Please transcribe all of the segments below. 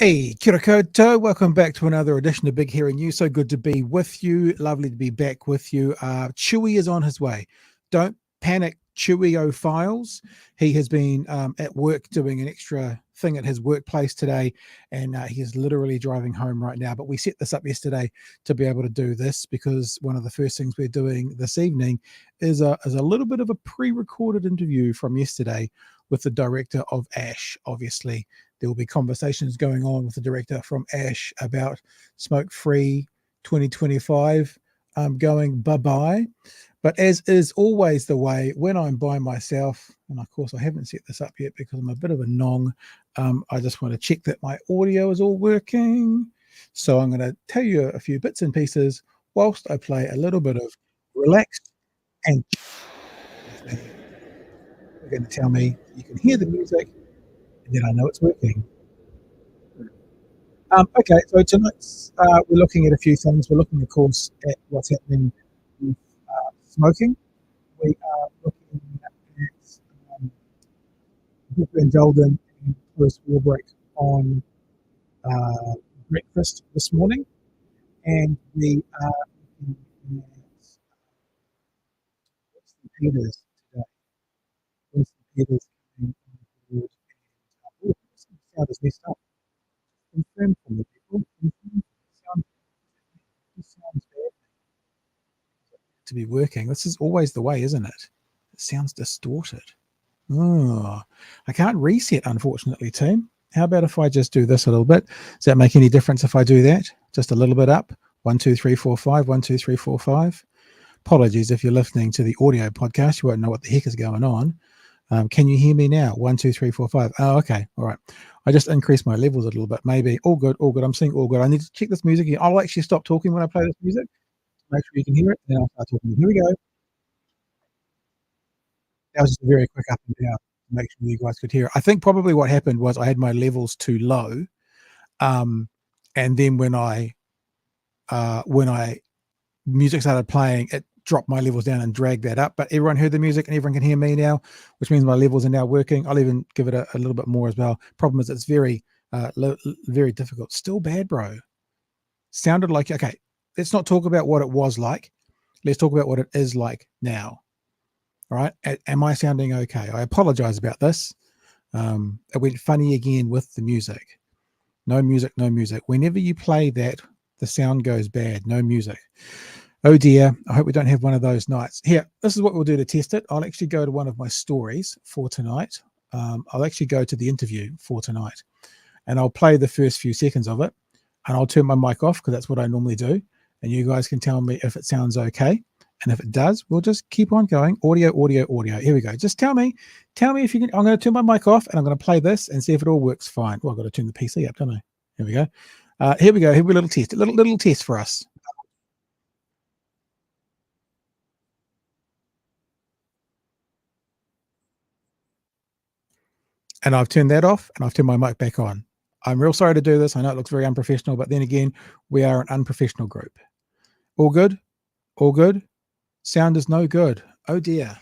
Hey, kia ora koutou. Welcome back to another edition of Big Hearing You. So good to be with you. Lovely to be back with you. Chewy is on his way. Don't panic, Chewy-ophiles. He has been at work doing an extra thing at his workplace today, and he is literally driving home right now. But we set this up yesterday to be able to do this because one of the first things we're doing this evening is a little bit of a pre-recorded interview from yesterday with the director of ASH. Obviously, there will be conversations going on with the director from ASH about Smokefree 2025 going bye-bye. But as is always the way, when I'm by myself, and of course I haven't set this up yet because I'm a bit of a nong, I just want to check that my audio is all working. So I'm going to tell you a few bits and pieces whilst I play a little bit of relaxed and you're going to tell me you can hear the music and then I know it's working. Okay, so tonight we're looking at a few things. We're looking, of course, at what's happening with smoking. We are looking at Brooke van Velden and Swarbrick on breakfast this morning, and we are looking at Winston Peters today. Winston Peters coming on board, and the sound is messed up. Confirm for me, people. Sounds bad to be working. This is always the way, isn't it? It sounds distorted. Oh, I can't reset, unfortunately, team. How about if I just do this a little bit? Does that make any difference if I do that? Just a little bit up. 1, 2, 3, 4, 5. 1, 2, 3, 4, 5. Apologies if you're listening to the audio podcast. You won't know what the heck is going on. Can you hear me now? 1, 2, 3, 4, 5. Oh, okay. All right. I just increased my levels a little bit. Maybe. All good. All good. I'm seeing all good. I need to check this music again. I'll actually stop talking when I play this music. Make sure you can hear it. Then I'll start talking. Here we go. That was just a very quick up and down to make sure you guys could hear it. I think probably what happened was I had my levels too low. And then when I music started playing, it dropped my levels down and dragged that up. But everyone heard the music and everyone can hear me now, which means my levels are now working. I'll even give it a little bit more as well. Problem is it's very, very difficult. Still bad, bro. Sounded like, okay, let's not talk about what it was like. Let's talk about what it is like now. All right. Am I sounding okay? I apologize about this. It went funny again with the music. No music, no music. Whenever you play that, the sound goes bad. No music. Oh dear. I hope we don't have one of those nights. Here, this is what we'll do to test it. I'll actually go to one of my stories for tonight. I'll actually go to the interview for tonight and I'll play the first few seconds of it and I'll turn my mic off because that's what I normally do. And you guys can tell me if it sounds okay. And if it does, we'll just keep on going. Audio, audio, audio. Here we go. Just tell me if you can. I'm going to turn my mic off and I'm going to play this and see if it all works fine. Well, I've got to turn the PC up, don't I? Here we go. Here we go. Here we go. A little test. A little test for us. And I've turned that off and I've turned my mic back on. I'm real sorry to do this. I know it looks very unprofessional, but then again, we are an unprofessional group. All good? All good? Sound is no good. Oh dear.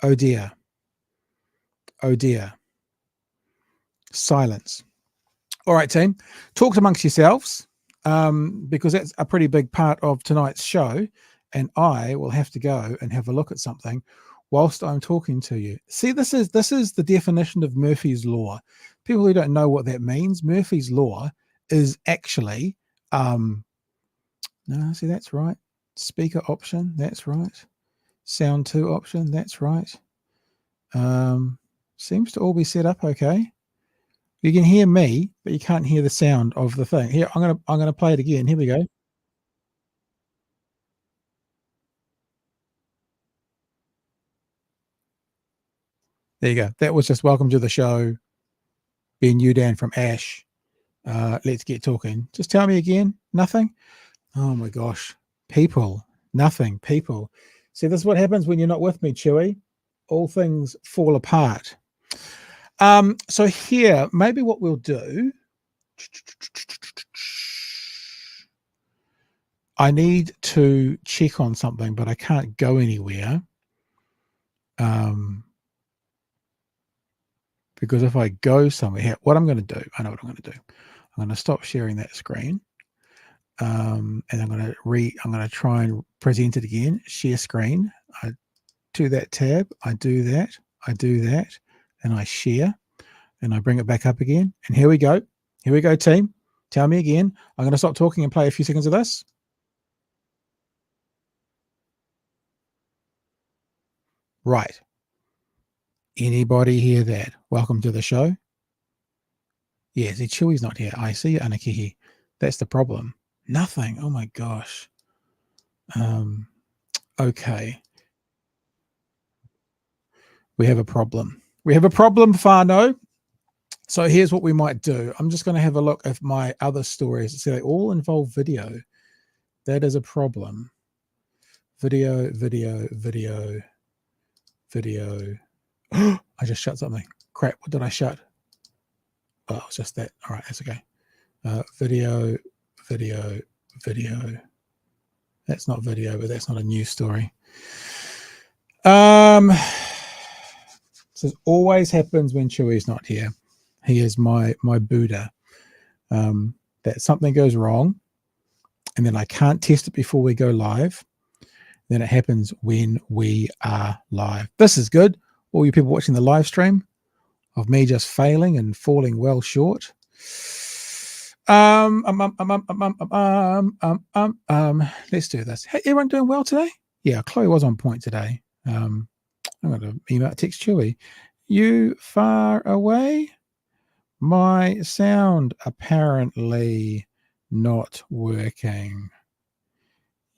Oh dear. Oh dear. Silence. All right, team. Talk amongst yourselves because that's a pretty big part of tonight's show. And I will have to go and have a look at something whilst I'm talking to you. See, this is the definition of Murphy's Law. People who don't know what that means, Murphy's Law is actually, no, see, that's right. Speaker option, that's right. Sound 2 option, that's right. Seems to all be set up okay. You can hear me, but you can't hear the sound of the thing. Here, I'm gonna play it again. Here we go. There you go. That was just welcome to the show, Ben Youdan from ASH. Let's get talking. Just tell me again. Nothing? Oh my gosh. People. Nothing. People. See, this is what happens when you're not with me, Chewy. All things fall apart. So here, maybe what we'll do, I need to check on something, but I can't go anywhere. Because if I go somewhere here, what I'm going to do, I know what I'm going to do. I'm going to stop sharing that screen. And I'm going to try and present it again. Share screen. I do that tab. I do that. And I share. And I bring it back up again. And here we go. Here we go, team. Tell me again. I'm going to stop talking and play a few seconds of this. Right. Anybody hear that? Welcome to the show. Yeah, see, Chewy's not here. I see you, Anakihi. That's the problem. Nothing. Oh my gosh. Okay. We have a problem. We have a problem, Fano. So here's what we might do. I'm just going to have a look at my other stories. See, they all involve video. That is a problem. Video. I just shut something. Crap, what did I shut? Oh, it's just that. All right, that's okay. Video. That's not video, but that's not a news story. This always happens when Chewy's not here. He is my Buddha. That something goes wrong, and then I can't test it before we go live. Then it happens when we are live. This is good. All you people watching the live stream of me just failing and falling well short. Let's do this. Hey, everyone doing well today? Yeah, Chloe was on point today. I'm going to text Chewy. You far away? My sound apparently not working.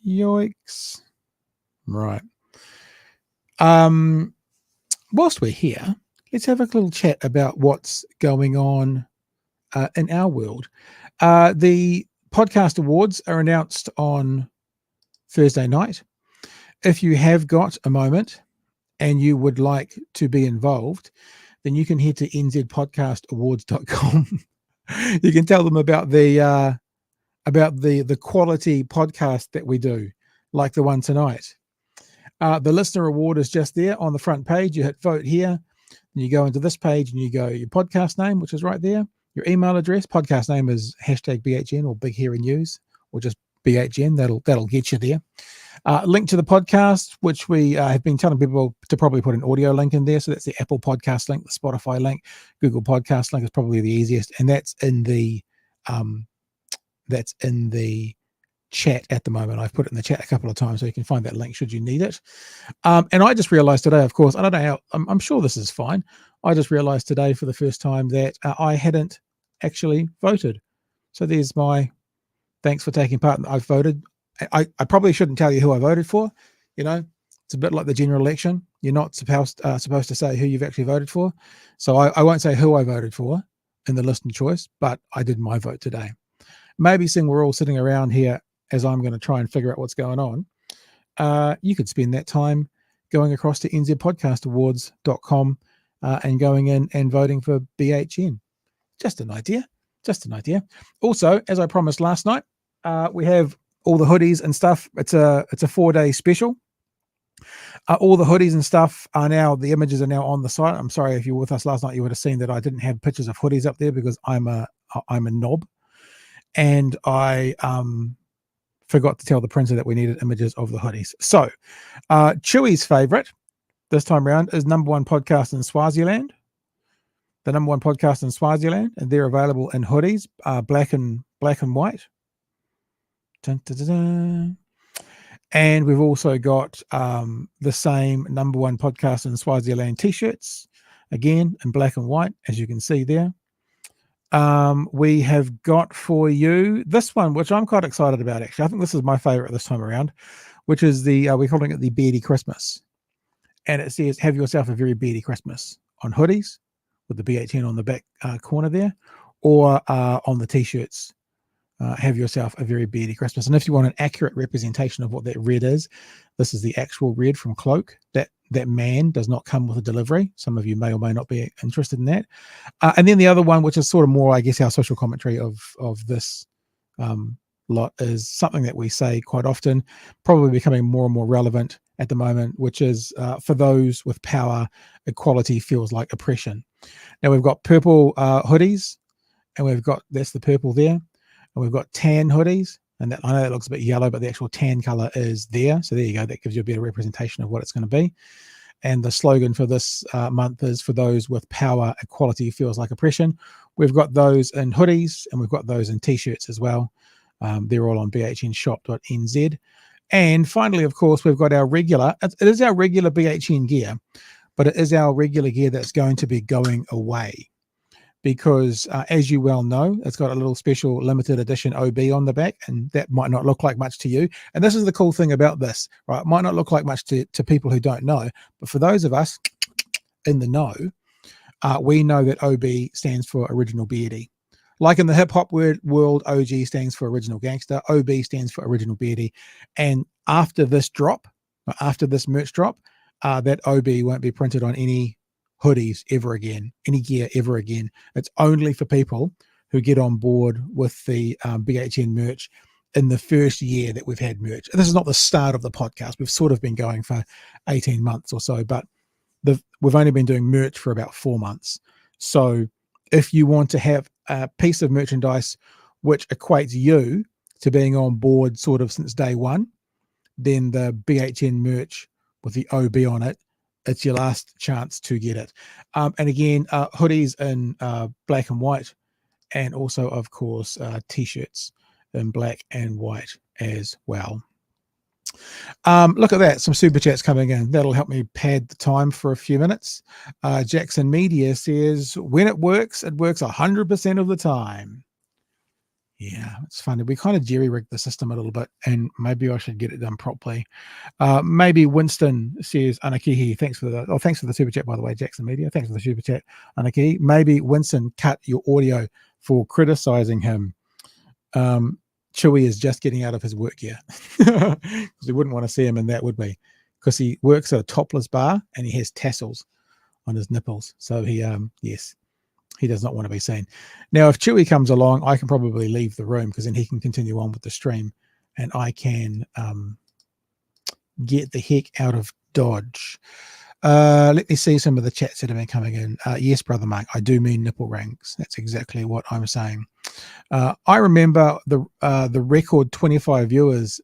Yoicks. Right. Whilst we're here, let's have a little chat about what's going on in our world. The podcast awards are announced on Thursday night. If you have got a moment and you would like to be involved, then you can head to nzpodcastawards.com. You can tell them about the quality podcast that we do, like the one tonight. The listener award is just there on the front page. You hit vote here, and you go into this page, and you go your podcast name, which is right there, your email address. Podcast name is #BHN or Big Hairy News, or just BHN. That'll get you there. Link to the podcast, which we have been telling people to probably put an audio link in there. So that's the Apple Podcast link, the Spotify link, Google Podcast link is probably the easiest, and that's in the chat at the moment. I've put it in the chat a couple of times, so you can find that link should you need it. And I just realized today, of course, I don't know how, I'm sure this is fine. I just realized today for the first time that I hadn't actually voted. So there's my thanks for taking part. I've voted. I probably shouldn't tell you who I voted for. You know, it's a bit like the general election. You're not supposed to say who you've actually voted for. So I won't say who I voted for in the listener choice, but I did my vote today. Maybe seeing we're all sitting around here as I'm going to try and figure out what's going on, you could spend that time going across to nzpodcastawards.com and going in and voting for BHN. Just an idea. Also, as I promised last night, we have all the hoodies and stuff. It's a 4-day special. All the hoodies and stuff are now, the images are now on the site. I'm sorry if you were with us last night, you would have seen that I didn't have pictures of hoodies up there because I'm a knob, and I forgot to tell the printer that we needed images of the hoodies. So Chewy's favorite this time around is #1 podcast in Swaziland. The #1 podcast in Swaziland, and they're available in hoodies, black and white. Dun, dun, dun, dun. And we've also got the same #1 podcast in Swaziland t-shirts, again in black and white, as you can see there. We have got for you this one, which I'm quite excited about, actually. I think this is my favorite this time around, which is we're calling it the Beardy Christmas. And it says, have yourself a very beardy Christmas. on hoodies with the BHN on the back corner there, or on the t-shirts. Have yourself a very beardy Christmas. And if you want an accurate representation of what that red is, this is the actual red from Cloak. That man does not come with a delivery. Some of you may or may not be interested in that. And then the other one, which is sort of more, I guess, our social commentary of this lot, is something that we say quite often, probably becoming more and more relevant at the moment, which is for those with power, equality feels like oppression. Now we've got purple hoodies, and we've got, that's the purple there, and we've got tan hoodies, and that, I know that looks a bit yellow, but the actual tan color is there. So there you go. That gives you a better representation of what it's going to be. And the slogan for this month is, for those with power, equality feels like oppression. We've got those in hoodies, and we've got those in t-shirts as well. They're all on bhnshop.nz. And finally, of course, we've got our regular, it is our regular BHN gear, but it is our regular gear that's going to be going away. Because as you well know, it's got a little special limited edition OB on the back, and that might not look like much to you. And this is the cool thing about this, right? It might not look like much to people who don't know, but for those of us in the know, we know that OB stands for Original Beardy. Like in the hip hop world, OG stands for Original Gangster, OB stands for Original Beardy. And after this drop, after this merch drop, that OB won't be printed on any hoodies ever again, any gear ever again. It's only for people who get on board with the BHN merch in the first year that we've had merch. This is not the start of the podcast. We've sort of been going for 18 months or so, but we've only been doing merch for about 4 months. So if you want to have a piece of merchandise which equates you to being on board sort of since day one, then the BHN merch with the OB on it, it's your last chance to get it. And again, hoodies in black and white, and also, of course, t-shirts in black and white as well. Look at that, some super chats coming in. That'll help me pad the time for a few minutes. Jackson Media says, when it works 100% of the time. Yeah, it's funny. We kind of jerry-rigged the system a little bit, and maybe I should get it done properly. Maybe Winston says, Anakihi, thanks for the super chat, by the way, Jackson Media. Thanks for the super chat, Anakihi. Maybe Winston cut your audio for criticizing him. Chewy is just getting out of his work gear. Because we wouldn't want to see him in that, would we? Because he works at a topless bar, and he has tassels on his nipples. So he, yes. He does not want to be seen. Now, if Chewy comes along, I can probably leave the room, because then he can continue on with the stream, and I can get the heck out of Dodge. Let me see some of the chats that have been coming in. Yes, Brother Mark, I do mean nipple rings. That's exactly what I'm saying. I remember the record 25 viewers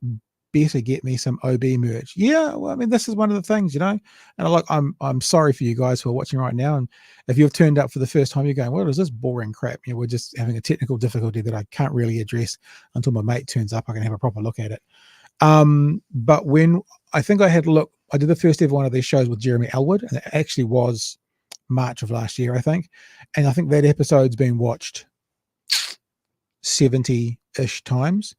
better get me some OB merch. Yeah, well, I mean, this is one of the things, you know, and I'm sorry for you guys who are watching right now, and if you've turned up for the first time, you're going, what is this boring crap? You know, we're just having a technical difficulty that I can't really address until my mate turns up. I can have a proper look at it. But when I think I did the first ever one of these shows with Jeremy Elwood, and it actually was March of last year, I think, and I think that episode's been watched 70-ish times.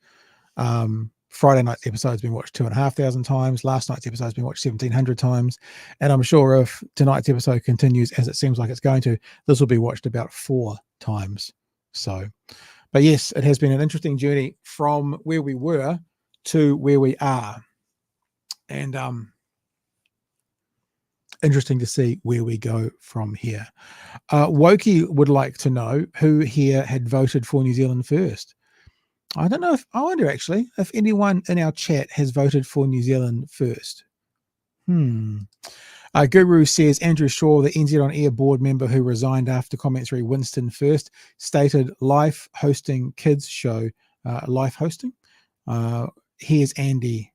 Friday night's episode's been watched 2,500 times. Last night's episode's been watched 1,700 times. And I'm sure if tonight's episode continues as it seems like it's going to, this will be watched about 4 times. So, but yes, it has been an interesting journey from where we were to where we are. And interesting to see where we go from here. Wokey would like to know who here had voted for New Zealand first. I don't know I wonder actually if anyone in our chat has voted for New Zealand first. Guru says Andrew Shaw, the NZ On Air board member who resigned after commentary Winston first, stated life hosting kids show, life hosting. Here's Andy.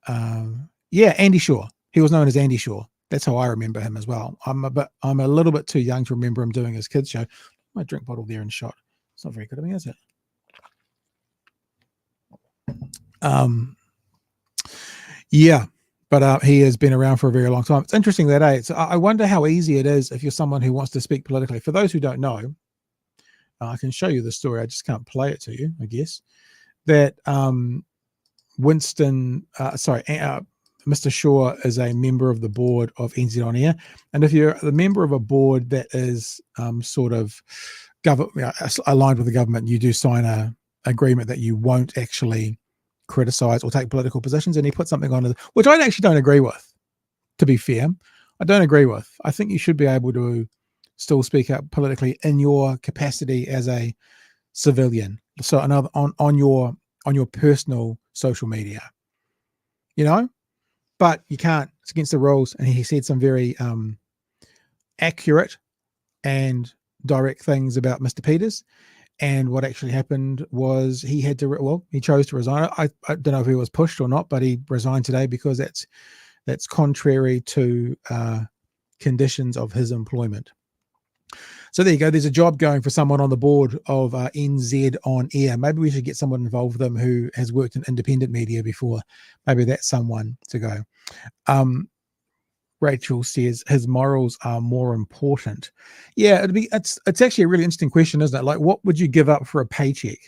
Yeah, Andy Shaw. He was known as Andy Shaw. That's how I remember him as well. I'm a little bit too young to remember him doing his kids show. My drink bottle there and shot. It's not very good of me, is it? Yeah, but he has been around for a very long time. It's interesting that I wonder how easy it is if you're someone who wants to speak politically. For those who don't know, I can show you the story. I just can't play it to you, I guess. That Winston, Mr. Shaw is a member of the board of NZ On Air, and if you're the member of a board that is sort of aligned with the government, you do sign a agreement that you won't actually criticize or take political positions. And he put something on it, which I actually don't agree with. To be fair, I don't agree with. I think you should be able to still speak out politically in your capacity as a civilian. So another on your personal social media, but you can't. It's against the rules. And he said some very accurate and direct things about Mr. Peters. And what actually happened was he had to. He chose to resign. I don't know if he was pushed or not, but he resigned today because that's contrary to conditions of his employment. So there you go. There's a job going for someone on the board of NZ On Air. Maybe we should get someone involved with them who has worked in independent media before. Maybe that's someone to go. Rachel says his morals are more important. Yeah, it's actually a really interesting question, isn't it? Like, what would you give up for a paycheck?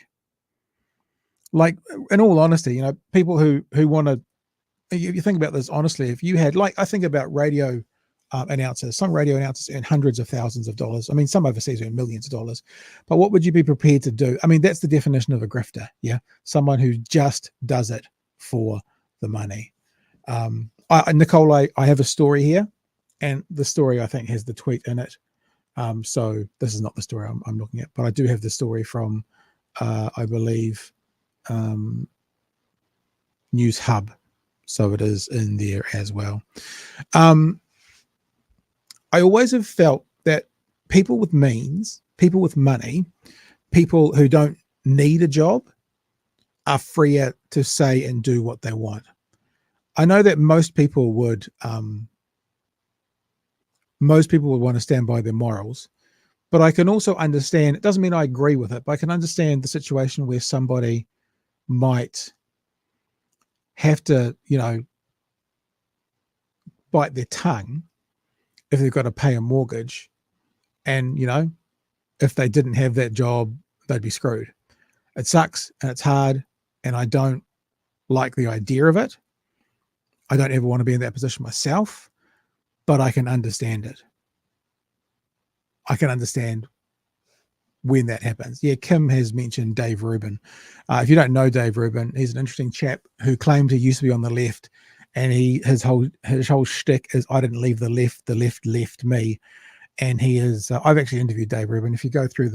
Like, in all honesty, people who want to. You think about this honestly. If you had, I think about radio announcers. Some radio announcers earn hundreds of thousands of dollars. I mean, some overseas earn millions of dollars. But what would you be prepared to do? I mean, that's the definition of a grifter. Yeah, someone who just does it for the money. Nicole, I have a story here, and the story I think has the tweet in it. So this is not the story I'm looking at, but I do have the story from, I believe, News Hub. So it is in there as well. I always have felt that people with means, people with money, people who don't need a job are freer to say and do what they want. I know that most people would want to stand by their morals, but I can also understand, it doesn't mean I agree with it, but I can understand the situation where somebody might have to, bite their tongue if they've got to pay a mortgage. And, if they didn't have that job, they'd be screwed. It sucks and it's hard, and I don't like the idea of it. I don't ever want to be in that position myself, but I can understand it. I can understand when that happens. Yeah, Kim has mentioned Dave Rubin. If you don't know Dave Rubin, he's an interesting chap who claimed he used to be on the left, and his whole shtick is I didn't leave the left left me. And he is. I've actually interviewed Dave Rubin. If you go through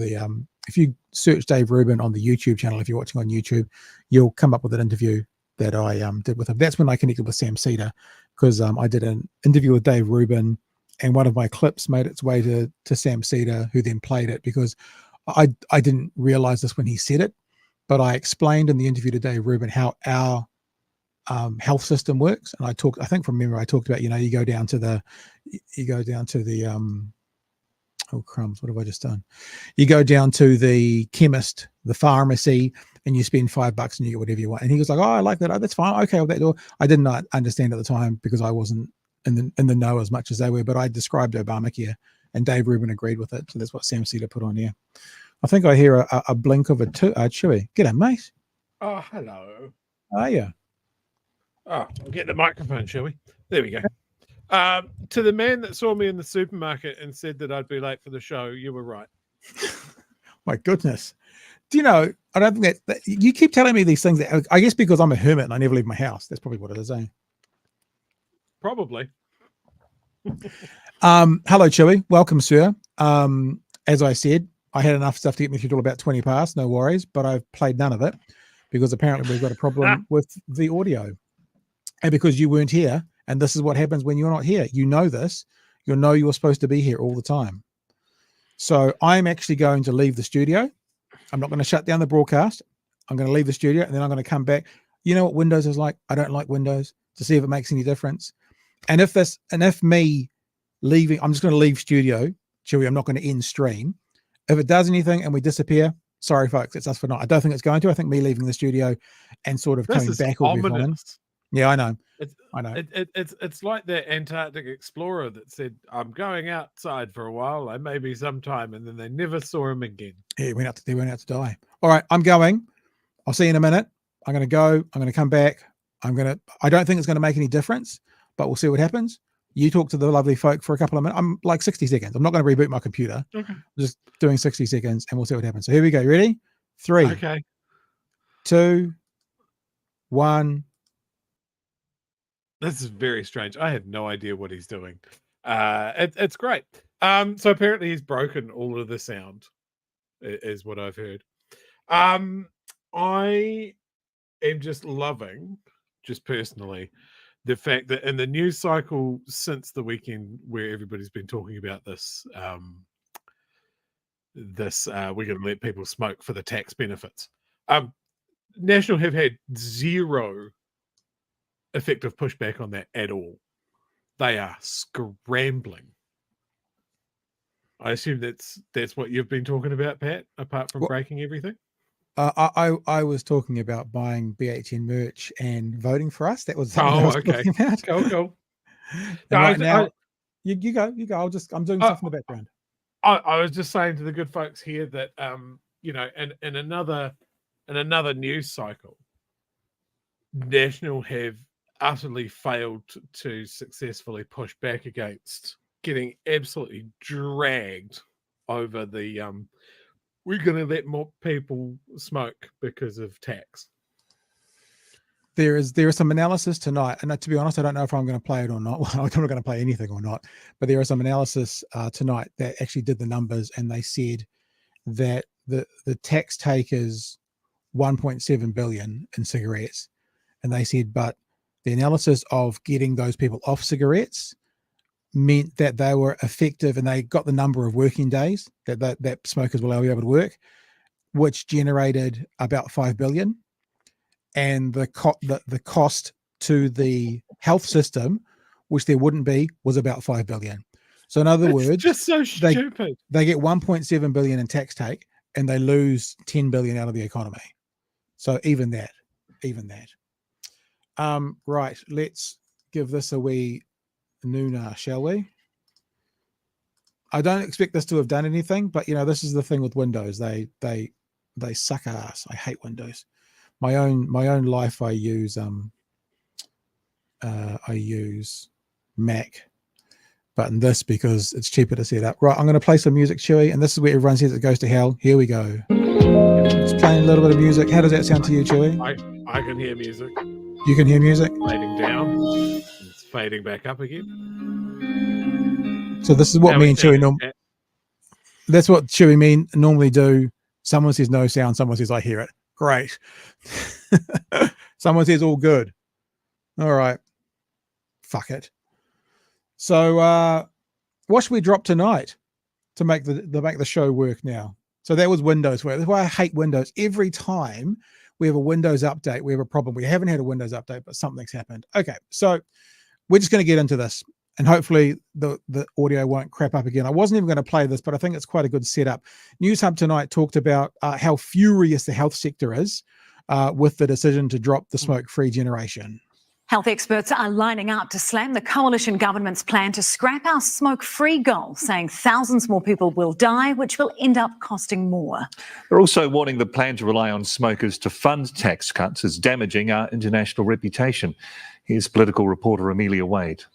if you search Dave Rubin on the YouTube channel, if you're watching on YouTube, you'll come up with an interview that I did with him. That's when I connected with Sam Cedar, because I did an interview with Dave Rubin, and one of my clips made its way to Sam Cedar, who then played it, because I didn't realize this when he said it, but I explained in the interview to Dave Rubin how our health system works. And I think from memory, I talked about, you go down to the oh crumbs, what have I just done? You go down to the chemist, the pharmacy, and you spend $5 and you get whatever you want. And he was like, oh, I like that. Oh, that's fine. Okay, with that door. I did not understand at the time because I wasn't in the know as much as they were, but I described Obamacare and Dave Rubin agreed with it. So that's what Sam Cedar put on here. I think I hear a blink of a Chewy. G'day, mate. Oh, hello. How are you? Oh, I'll get the microphone, shall we? There we go. To the man that saw me in the supermarket and said that I'd be late for the show, you were right. My goodness. Do you know, I don't think that you keep telling me these things that, I guess because I'm a hermit and I never leave my house. That's probably what it is, eh? Probably. Hello, Chewy. Welcome, sir. As I said, I had enough stuff to get me through till about 20 past, no worries, but I've played none of it because apparently we've got a problem with the audio. And because you weren't here, and this is what happens when you're not here. You know this. You know you're supposed to be here all the time. So I'm actually going to leave the studio. I'm not going to shut down the broadcast. I'm going to leave the studio, and then I'm going to come back. You know what Windows is like? I don't like Windows, to see if it makes any difference. And if me leaving, I'm just going to leave studio, Chewy. I'm not going to end stream. If it does anything and we disappear, sorry, folks, it's us for not. I don't think it's going to. I think me leaving the studio and sort of coming back will be fine. Yeah, I know. I know. It's like that Antarctic explorer that said, I'm going outside for a while, I maybe sometime, and then they never saw him again. Yeah, they went out to die. All right, I'm going. I'll see you in a minute. I'm going to go. I'm going to come back. I don't think it's going to make any difference, but we'll see what happens. You talk to the lovely folk for a couple of minutes. I'm like 60 seconds. I'm not going to reboot my computer. Okay. I'm just doing 60 seconds and we'll see what happens. So here we go. Ready? 3, 2, 1. This is very strange. I have no idea what he's doing. It's great. So apparently he's broken all of the sound, is what I've heard. I am just loving, just personally, the fact that in the news cycle since the weekend where everybody's been talking about this, we're going to let people smoke for the tax benefits. National have had zero effective pushback on that at all. They are scrambling. I assume that's what you've been talking about, Pat, apart from breaking everything. I was talking about buying BHN merch and voting for us. That was something I was talking about. Cool. Right now, you go. I'm doing stuff in the background. I was just saying to the good folks here that in another news cycle, National have utterly failed to successfully push back against getting absolutely dragged over the we're going to let more people smoke because of tax. There is some analysis tonight, and to be honest, I don't know if I'm going to play it or not. Well, I'm not going to play anything or not, but there is some analysis tonight that actually did the numbers, and they said that the tax take is 1.7 billion in cigarettes, and they said, but the analysis of getting those people off cigarettes meant that they were effective, and they got the number of working days that smokers will be able to work, which generated about 5 billion. And the cost to the health system, which there wouldn't be, was about 5 billion. So in other words, just so stupid. They get 1.7 billion in tax take, and they lose 10 billion out of the economy. So even that. Right, let's give this a wee nooner, shall we? I don't expect this to have done anything, but this is the thing with Windows. They suck ass. I hate Windows. My own life, I use Mac, but in this, because it's cheaper to set up. Right, I'm going to play some music, Chewy, and this is where everyone says it goes to hell. Here we go. Just playing a little bit of music. How does that sound to you, Chewy? I can hear music. You can hear music? Fading down. It's fading back up again. So this is what me and Chewy that's what Chewy normally do. Someone says no sound, someone says I hear it. Great. Someone says all good. All right. Fuck it. So what should we drop tonight to make the show work now? So that was Windows. That's why I hate Windows. Every time we have a Windows update, we have a problem. We haven't had a Windows update, but something's happened. Okay, so we're just going to get into this, and hopefully the audio won't crap up again. I wasn't even going to play this, but I think it's quite a good setup. News Hub tonight talked about how furious the health sector is with the decision to drop the smoke-free generation. Health experts are lining up to slam the coalition government's plan to scrap our smoke-free goal, saying thousands more people will die, which will end up costing more. They're also warning the plan to rely on smokers to fund tax cuts is damaging our international reputation. Here's political reporter Amelia Wade.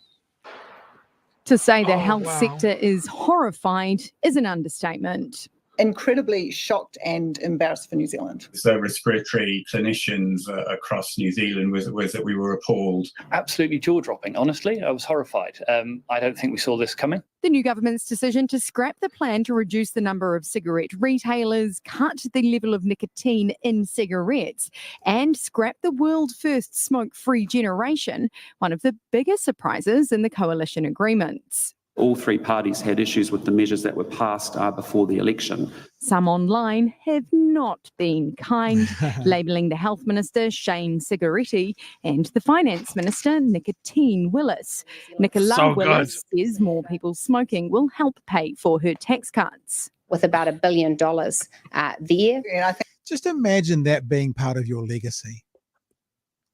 To say the health sector is horrified is an understatement. Incredibly shocked and embarrassed for New Zealand. The respiratory clinicians across New Zealand was that we were appalled. Absolutely jaw-dropping, honestly. I was horrified. I don't think we saw this coming. The new government's decision to scrap the plan to reduce the number of cigarette retailers, cut the level of nicotine in cigarettes, and scrap the world-first smoke-free generation, one of the biggest surprises in the coalition agreements. All three parties had issues with the measures that were passed before the election. Some online have not been kind, labelling the Health Minister Shane Cigaretti and the Finance Minister Nicotine Willis. Nicola Willis says more people smoking will help pay for her tax cuts. With about $1 billion there. Just imagine that being part of your legacy.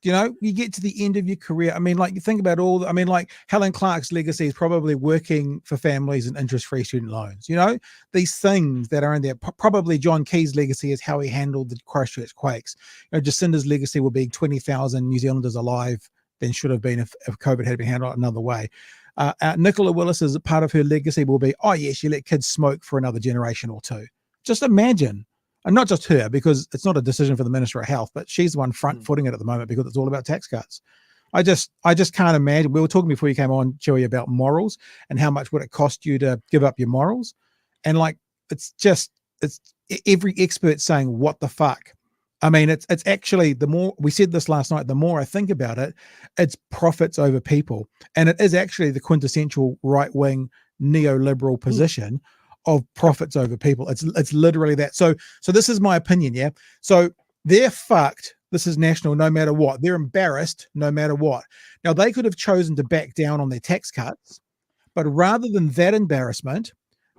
You know, you get to the end of your career. I mean, like, you think about like Helen Clark's legacy is probably working for families and interest-free student loans. You know, these things that are in there. Probably John Key's legacy is how he handled the Christchurch quakes. You know, Jacinda's legacy will be 20,000 New Zealanders alive than should have been if COVID had been handled another way. Nicola Willis's part of her legacy will be, oh yes, you let kids smoke for another generation or two. Just imagine. And not just her, because it's not a decision for the Minister of Health, but she's the one front footing it at the moment because it's all about tax cuts. I just can't imagine. We were talking before you came on, Chewy, about morals and how much would it cost you to give up your morals. And like, it's every expert saying, what the fuck? I mean, it's actually, the more, we said this last night, the more I think about it, it's profits over people. And it is actually the quintessential right-wing neoliberal position of profits over people. It's literally that. So this is my opinion. Yeah. So they're fucked. This is national, no matter what. They're embarrassed, no matter what. Now they could have chosen to back down on their tax cuts, but rather than that embarrassment,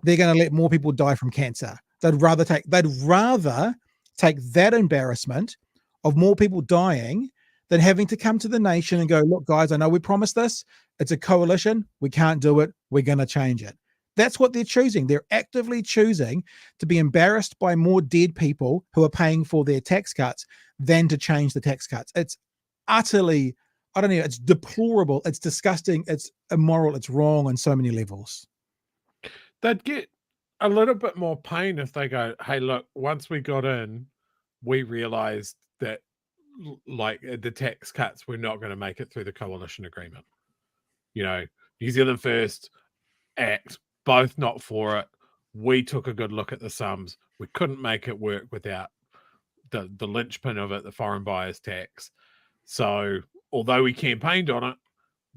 they're going to let more people die from cancer. They'd rather take that embarrassment of more people dying than having to come to the nation and go, look, guys, I know we promised this. It's a coalition. We can't do it. We're going to change it. That's what they're choosing. They're actively choosing to be embarrassed by more dead people who are paying for their tax cuts than to change the tax cuts. It's utterly, I don't know, it's deplorable. It's disgusting. It's immoral. It's wrong on so many levels. They'd get a little bit more pain if they go, hey, look, once we got in, we realized that like the tax cuts, we're not going to make it through the coalition agreement. You know, New Zealand First Act, both not for it. We took a good look at the sums. We couldn't make it work without the linchpin of it, the foreign buyers tax. So although we campaigned on it,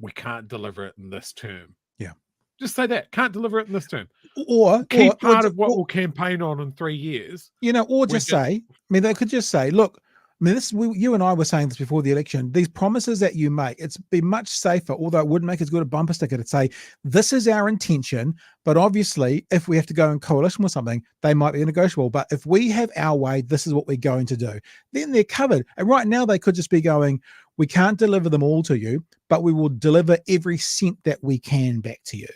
we can't deliver it in this term. Yeah. Just say that. Can't deliver it in this term. Or keep part of what we'll campaign on in 3 years. You know, or just say, I mean, they could just say, look, I mean, you and I were saying this before the election. These promises that you make, it's be much safer, although it wouldn't make as good a bumper sticker to say, this is our intention, but obviously if we have to go in coalition with something, they might be negotiable. But if we have our way, this is what we're going to do. Then they're covered. And right now they could just be going, we can't deliver them all to you, but we will deliver every cent that we can back to you.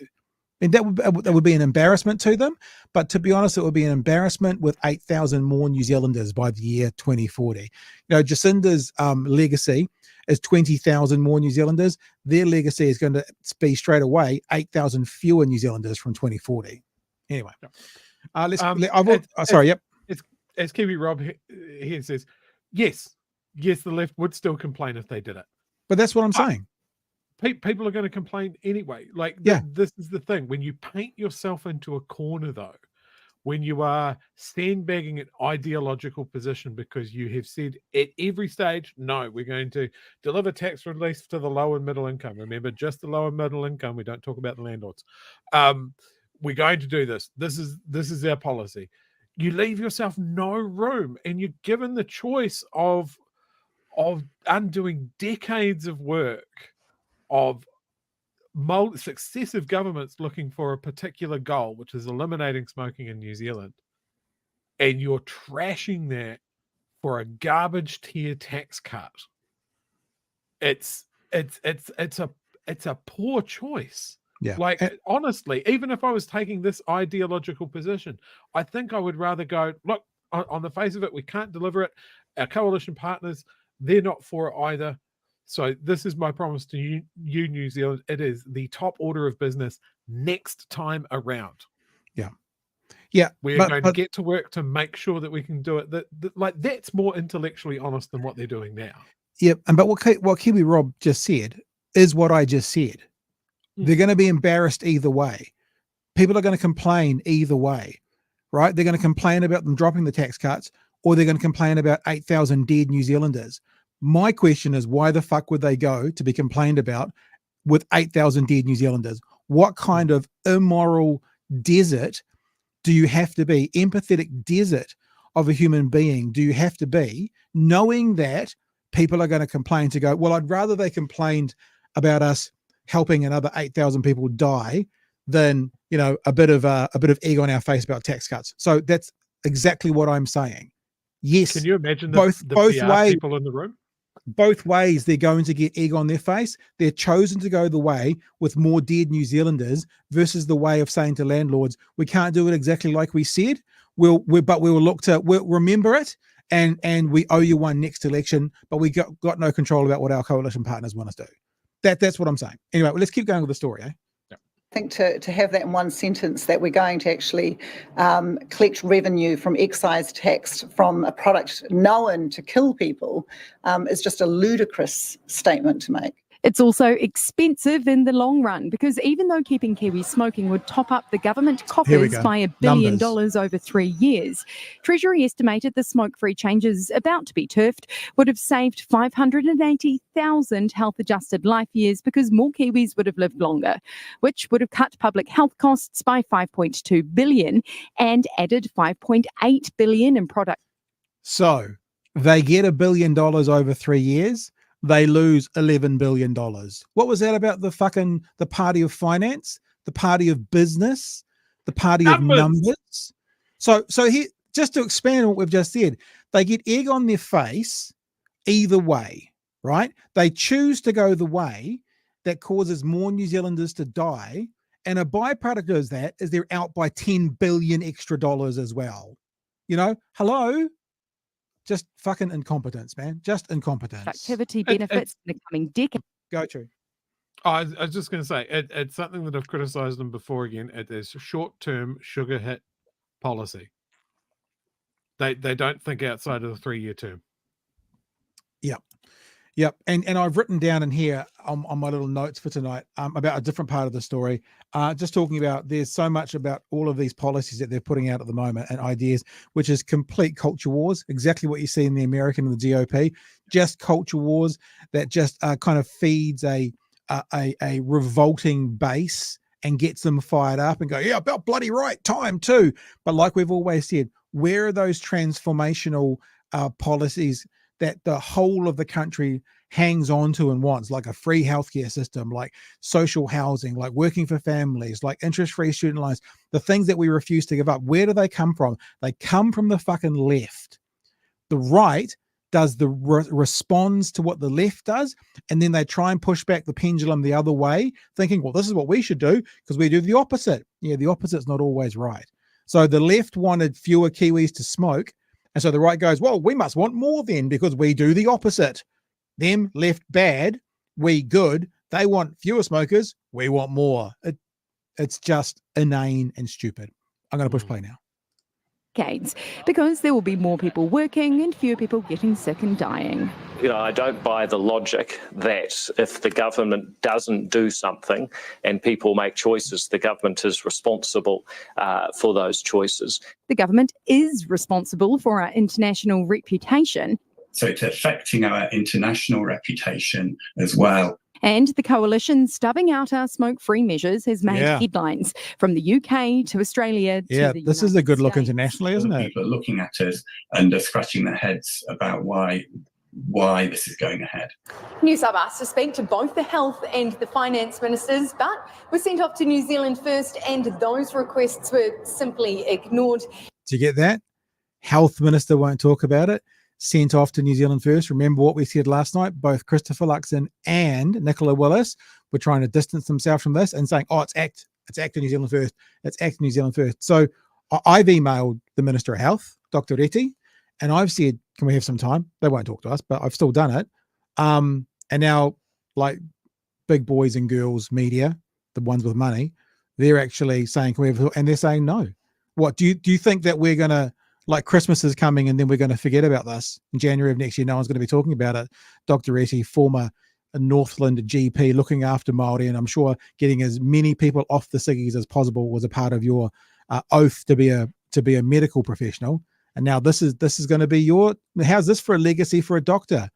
And that would be an embarrassment to them. But to be honest, it would be an embarrassment with 8,000 more New Zealanders by the year 2040. You know, Jacinda's legacy is 20,000 more New Zealanders. Their legacy is going to be straight away 8,000 fewer New Zealanders from 2040. Anyway, sorry. Yep. As Kiwi Rob here says, yes, the left would still complain if they did it. But that's what I'm saying. People are going to complain anyway. Like, this is the thing. When you paint yourself into a corner, though, when you are sandbagging an ideological position because you have said at every stage, no, we're going to deliver tax relief to the low and middle income. Remember, just the low and middle income. We don't talk about the landlords. We're going to do this. This is our policy. You leave yourself no room, and you're given the choice of undoing decades of work of successive governments looking for a particular goal, which is eliminating smoking in New Zealand, and you're trashing that for a garbage tier tax cut. It's a poor choice. Yeah. Like, honestly, even if I was taking this ideological position, I think I would rather go, look, on the face of it, we can't deliver it. Our coalition partners, they're not for it either. So this is my promise to you, New Zealand. It is the top order of business next time around. Yeah. Yeah. We're going to get to work to make sure that we can do it. That's more intellectually honest than what they're doing now. Yeah. But what Kiwi Rob just said is what I just said. They're going to be embarrassed either way. People are going to complain either way, right? They're going to complain about them dropping the tax cuts, or they're going to complain about 8,000 dead New Zealanders. My question is, why the fuck would they go to be complained about with 8,000 dead New Zealanders? What kind of immoral desert do you have to be, empathetic desert of a human being do you have to be, knowing that people are going to complain, to go, well, I'd rather they complained about us helping another 8,000 people die than, you know, a bit of egg on our face about tax cuts. So that's exactly what I'm saying. Yes. Can you imagine both the PR ways. people in the room? both ways they're going to get egg on their face. They're chosen to go the way with more dead New Zealanders versus the way of saying to landlords, we can't do it exactly like we said. We'll remember it, and we owe you one next election, but we got no control about what our coalition partners want us to do. That's what I'm saying. Anyway, well, let's keep going with the story, eh? I think to have that in one sentence, that we're going to actually collect revenue from excise tax from a product known to kill people is just a ludicrous statement to make. It's also expensive in the long run, because even though keeping Kiwis smoking would top up the government coffers by $1 billion over 3 years, Treasury estimated the smoke-free changes about to be turfed would have saved 580,000 health-adjusted life years, because more Kiwis would have lived longer, which would have cut public health costs by $5.2 billion and added $5.8 billion in product. So they get $1 billion over 3 years. They lose $11 billion. What was that about the party of finance, the party of business, the party of numbers? So here, just to expand on what we've just said, they get egg on their face either way, right? They choose to go the way that causes more New Zealanders to die. And a byproduct of that is they're out by $10 billion extra dollars as well. You know, hello? Just fucking incompetence, man. Just incompetence. Productivity benefits in the coming decade. Go true. I was just going to say, it's something that I've criticised them before again. It is short-term sugar hit policy. They don't think outside of the 3-year term. Yep. And I've written down in here on my little notes for tonight about a different part of the story. Just talking about, there's so much about all of these policies that they're putting out at the moment and ideas, which is complete culture wars, exactly what you see in the American and the GOP, just culture wars that just kind of feeds a revolting base and gets them fired up and go, yeah, about bloody right, time too. But like we've always said, where are those transformational policies that the whole of the country hangs on to and wants, like a free healthcare system, like social housing, like working for families, like interest-free student loans, the things that we refuse to give up? Where do they come from? They come from the fucking left. The right does the responds to what the left does, and then they try and push back the pendulum the other way, thinking, well, this is what we should do because we do the opposite. Yeah, the opposite's not always right. So the left wanted fewer Kiwis to smoke, and so the right goes, well, we must want more then because we do the opposite. Them left bad, we good. They want fewer smokers, we want more. It's just inane and stupid. I'm going to push play now. Because there will be more people working and fewer people getting sick and dying. You know, I don't buy the logic that if the government doesn't do something and people make choices, the government is responsible for those choices. The government is responsible for our international reputation. So it's affecting our international reputation as well. And the coalition stubbing out our smoke-free measures has made headlines from the UK to Australia to the United this is a good look States. Internationally, isn't it? People are looking at us and are scratching their heads about why this is going ahead. News Hub asked to speak to both the health and the finance ministers, but were sent off to New Zealand first, and those requests were simply ignored. Do you get that? Health minister won't talk about it. Sent off to New Zealand first. Remember what we said last night? Both Christopher Luxon and Nicola Willis were trying to distance themselves from this and saying, oh, it's ACT New Zealand first. It's ACT New Zealand first. So I've emailed the Minister of Health, Dr. Reti, and I've said, can we have some time? They won't talk to us, but I've still done it. And now, like big boys and girls media, the ones with money, they're actually saying, can we have, and they're saying no. What, do you think that we're going to, like Christmas is coming and then we're going to forget about this in January of next year? No one's going to be talking about it. Dr. Reti, former Northland GP, looking after Māori, and I'm sure getting as many people off the ciggies as possible was a part of your oath to be a medical professional. And now this is going to be your, how's this for a legacy for a doctor?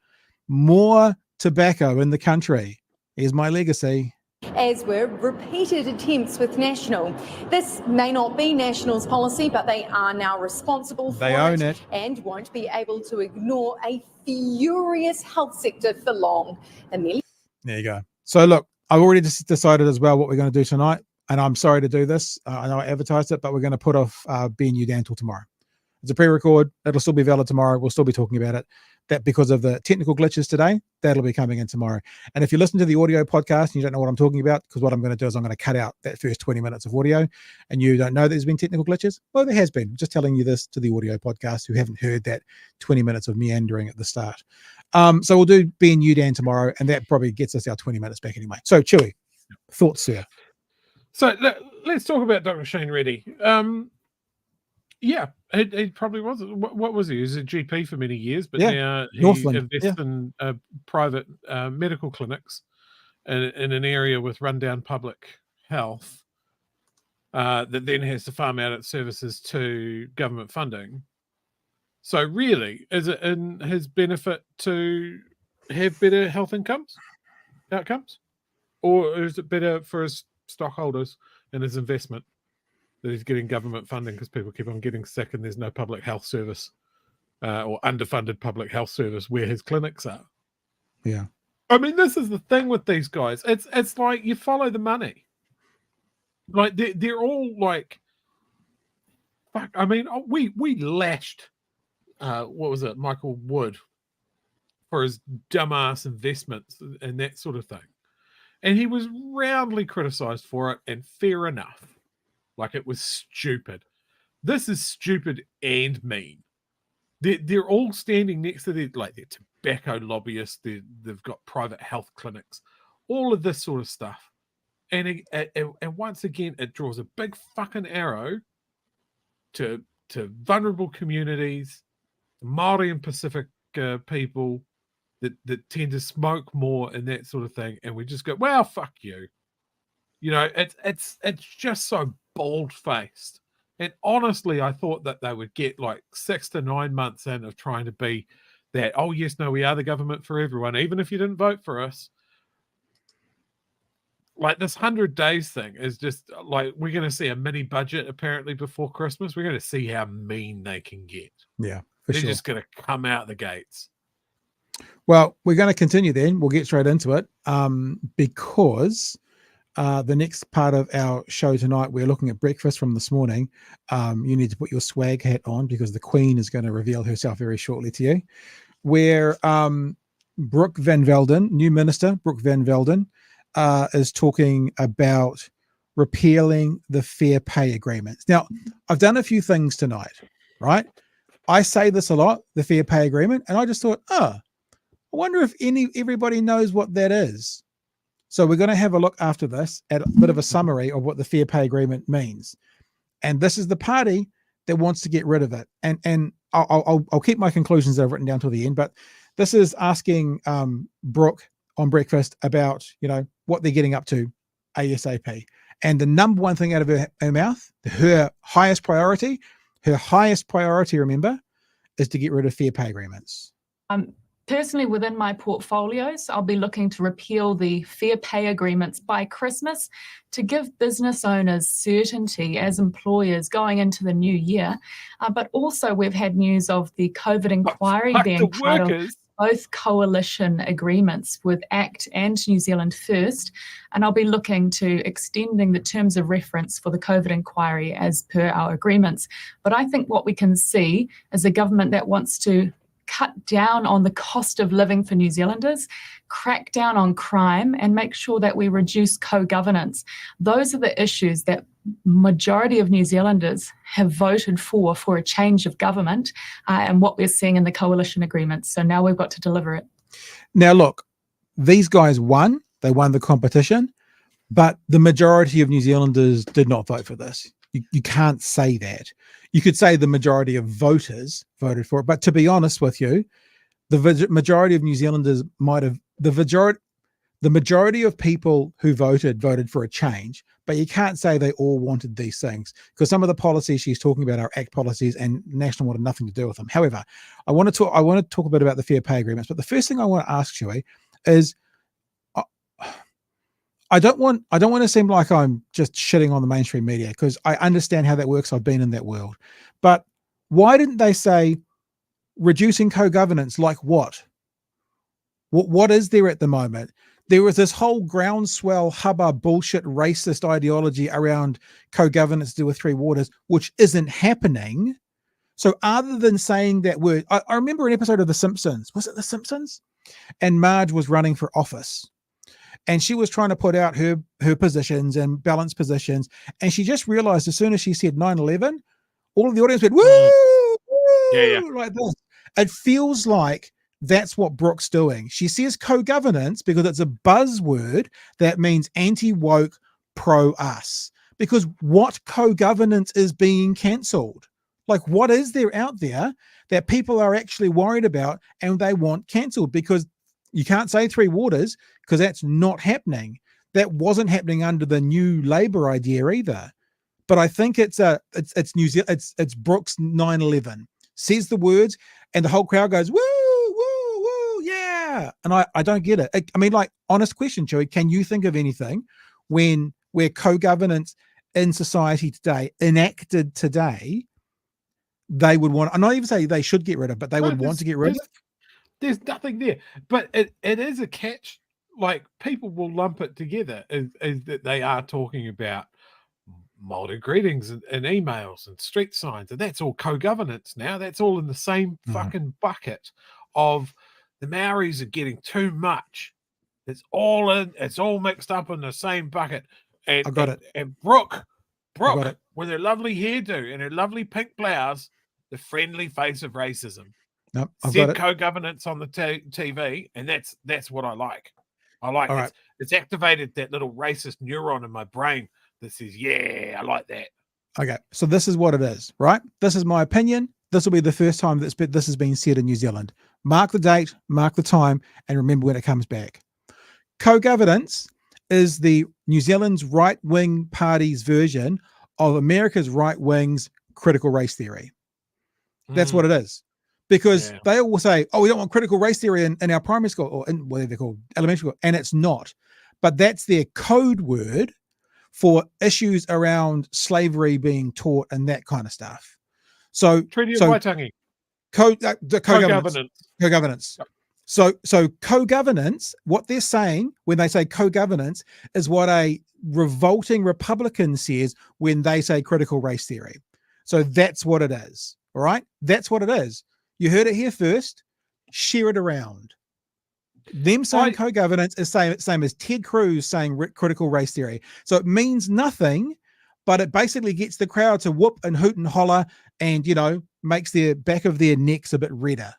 More tobacco in the country. Here's my legacy. As were repeated attempts with National. This may not be National's policy, but they are now responsible for it. They own it. And won't be able to ignore a furious health sector for long. There you go. So look, I've already decided as well what we're going to do tonight. And I'm sorry to do this. I know I advertised it, but we're going to put off Ben Youdan till tomorrow. It's a pre-record. It'll still be valid tomorrow. We'll still be talking about it. that because of the technical glitches today, that'll be coming in tomorrow. And if you listen to the audio podcast and you don't know what I'm talking about, because what I'm going to do is I'm going to cut out that first 20 minutes of audio, and you don't know there's been technical glitches, well, there has been. I'm just telling you this to the audio podcast who haven't heard that 20 minutes of meandering at the start. So we'll do Ben Youdan tomorrow, and that probably gets us our 20 minutes back anyway. So, Chewy, thoughts, sir? So let's talk about Dr. Shane Reddy. Yeah, he probably was. What was he? He was a GP for many years, but now he Northland, invests in private medical clinics in an area with rundown public health that then has to farm out its services to government funding. So really, is it in his benefit to have better health outcomes? Or is it better for his stockholders and his investment that he's getting government funding because people keep on getting sick and there's no public health service or underfunded public health service where his clinics are? Yeah. I mean, this is the thing with these guys. It's like you follow the money. Like they're all like, fuck. I mean, we lashed, what was it, Michael Wood, for his dumbass investments and that sort of thing. And he was roundly criticized for it, and fair enough. Like, it was stupid. This is stupid and mean. They're all standing next to their tobacco lobbyists. They've got private health clinics, all of this sort of stuff. And once again, it draws a big fucking arrow to vulnerable communities, Māori and Pacific people that tend to smoke more and that sort of thing. And we just go, well, fuck you. You know, it's just so bald-faced. And honestly, I thought that they would get like 6 to 9 months in of trying to be that, oh, yes, no, we are the government for everyone, even if you didn't vote for us. Like, this 100 days thing is just like, we're going to see a mini budget apparently before Christmas. We're going to see how mean they can get. Yeah, They're just going to come out the gates. Well, we're going to continue then. We'll get straight into it because the next part of our show tonight, we're looking at breakfast from this morning. You need to put your swag hat on because the Queen is going to reveal herself very shortly to you. Where Brooke van Velden, new minister, Brooke van Velden, is talking about repealing the fair pay agreements. Now, I've done a few things tonight, right? I say this a lot, the fair pay agreement, and I just thought, I wonder if everybody knows what that is. So we're going to have a look after this at a bit of a summary of what the fair pay agreement means. And this is the party that wants to get rid of it. And I'll keep my conclusions that I've written down till the end, but this is asking Brooke on breakfast about, you know, what they're getting up to ASAP. And the number one thing out of her mouth, her highest priority, remember, is to get rid of fair pay agreements. Personally, within my portfolios, I'll be looking to repeal the fair pay agreements by Christmas to give business owners certainty as employers going into the new year. But also, we've had news of the COVID inquiry being part of both coalition agreements with ACT and New Zealand First. And I'll be looking to extending the terms of reference for the COVID inquiry as per our agreements. But I think what we can see is a government that wants to cut down on the cost of living for New Zealanders, crack down on crime, and make sure that we reduce co-governance. Those are the issues that majority of New Zealanders have voted for a change of government, and what we're seeing in the coalition agreements. So now we've got to deliver it. Now, look, these guys won. They won the competition, but the majority of New Zealanders did not vote for this. You can't say that. You could say the majority of voters voted for it, but to be honest with you, the majority of New Zealanders might have, the majority of people who voted for a change, but you can't say they all wanted these things because some of the policies she's talking about are ACT policies and National wanted nothing to do with them. However, I want to talk a bit about the fair pay agreements, but the first thing I want to ask Chewy is, I don't want to seem like I'm just shitting on the mainstream media because I understand how that works. I've been in that world. But why didn't they say reducing co-governance like what? What is there at the moment? There was this whole groundswell, hubbub, bullshit, racist ideology around co-governance to do with Three Waters, which isn't happening. So other than saying that word, I remember an episode of The Simpsons. Was it The Simpsons? And Marge was running for office. And she was trying to put out her positions and balance positions. And she just realized as soon as she said 9/11, all of the audience went, woo, woo, like this. It feels like that's what Brooke's doing. She says co-governance because it's a buzzword that means anti-woke, pro-us. Because what co-governance is being cancelled? Like, what is there out there that people are actually worried about and they want cancelled? Because you can't say Three Waters because that's not happening. That wasn't happening under the new Labour idea either. But I think it's New Zealand. It's Brooke's 9/11 says the words, and the whole crowd goes woo, woo, woo, yeah. And I don't get it. I mean, like, honest question, Chewy, can you think of anything where co-governance in society today, enacted today, they would want? I'm not even saying they should get rid of, but they would want to get rid of. There's nothing there, but it is a catch. Like, people will lump it together as that they are talking about Māori greetings and emails and street signs, and that's all co-governance now. That's all in the same fucking bucket of the Maoris are getting too much. It's all mixed up in the same bucket. And I got it. And Brooke with her lovely hairdo and her lovely pink blouse, the friendly face of racism. Nope, said co-governance on the TV, and that's what I like. I like it. It's activated that little racist neuron in my brain that says, yeah, I like that. Okay, so this is what it is, right? This is my opinion. This will be the first time this has been said in New Zealand. Mark the date, mark the time, and remember when it comes back. Co-governance is the New Zealand's right-wing party's version of America's right-wing's critical race theory. That's what it is. Because they all say, oh, we don't want critical race theory in our primary school or in whatever they're called, elementary school, and it's not. But that's their code word for issues around slavery being taught and that kind of stuff. So Treaty of Waitangi. Co-governance. Co-governance. So co-governance, what they're saying when they say co-governance is what a revolting Republican says when they say critical race theory. So that's what it is. All right? That's what it is. You heard it here first. Share it around. Them saying co-governance is same as Ted Cruz saying critical race theory. So it means nothing, but it basically gets the crowd to whoop and hoot and holler and, makes their back of their necks a bit redder.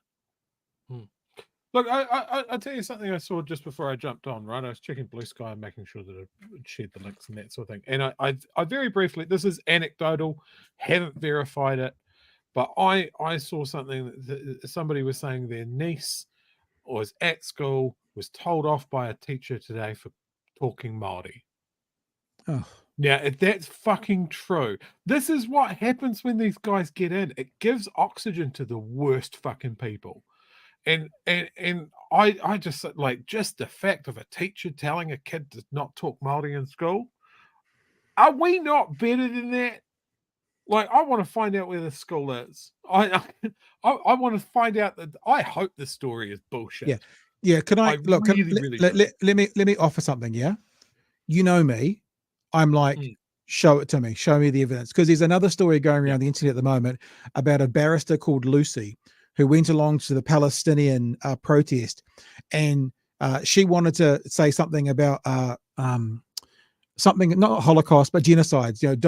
Look, I'll tell you something I saw just before I jumped on, right? I was checking Blue Sky and making sure that it shared the links and that sort of thing. And I very briefly, this is anecdotal, haven't verified it, but I saw something that somebody was saying their niece was at school, was told off by a teacher today for talking Māori. Oh. Now, if that's fucking true, this is what happens when these guys get in. It gives oxygen to the worst fucking people. And I just like just the fact of a teacher telling a kid to not talk Māori in school. Are we not better than that? Like, I want to find out where the school is. I want to find out that. I hope the story is bullshit. Yeah. Can I look? Really let me offer something. Yeah, you know me. I'm like, show it to me. Show me the evidence. Because there's another story going around the internet at the moment about a barrister called Lucy who went along to the Palestinian protest, and she wanted to say something about something, not Holocaust, but genocides.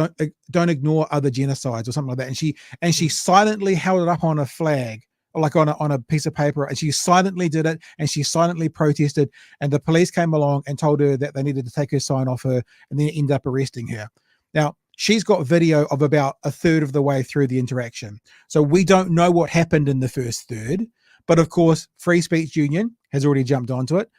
Don't ignore other genocides or something like that. And she silently held it up on a flag, like on a piece of paper, and she silently did it, and she silently protested. And the police came along and told her that they needed to take her sign off her, and then end up arresting her. Now, she's got video of about a third of the way through the interaction. So we don't know what happened in the first third, but of course, Free Speech Union has already jumped onto it.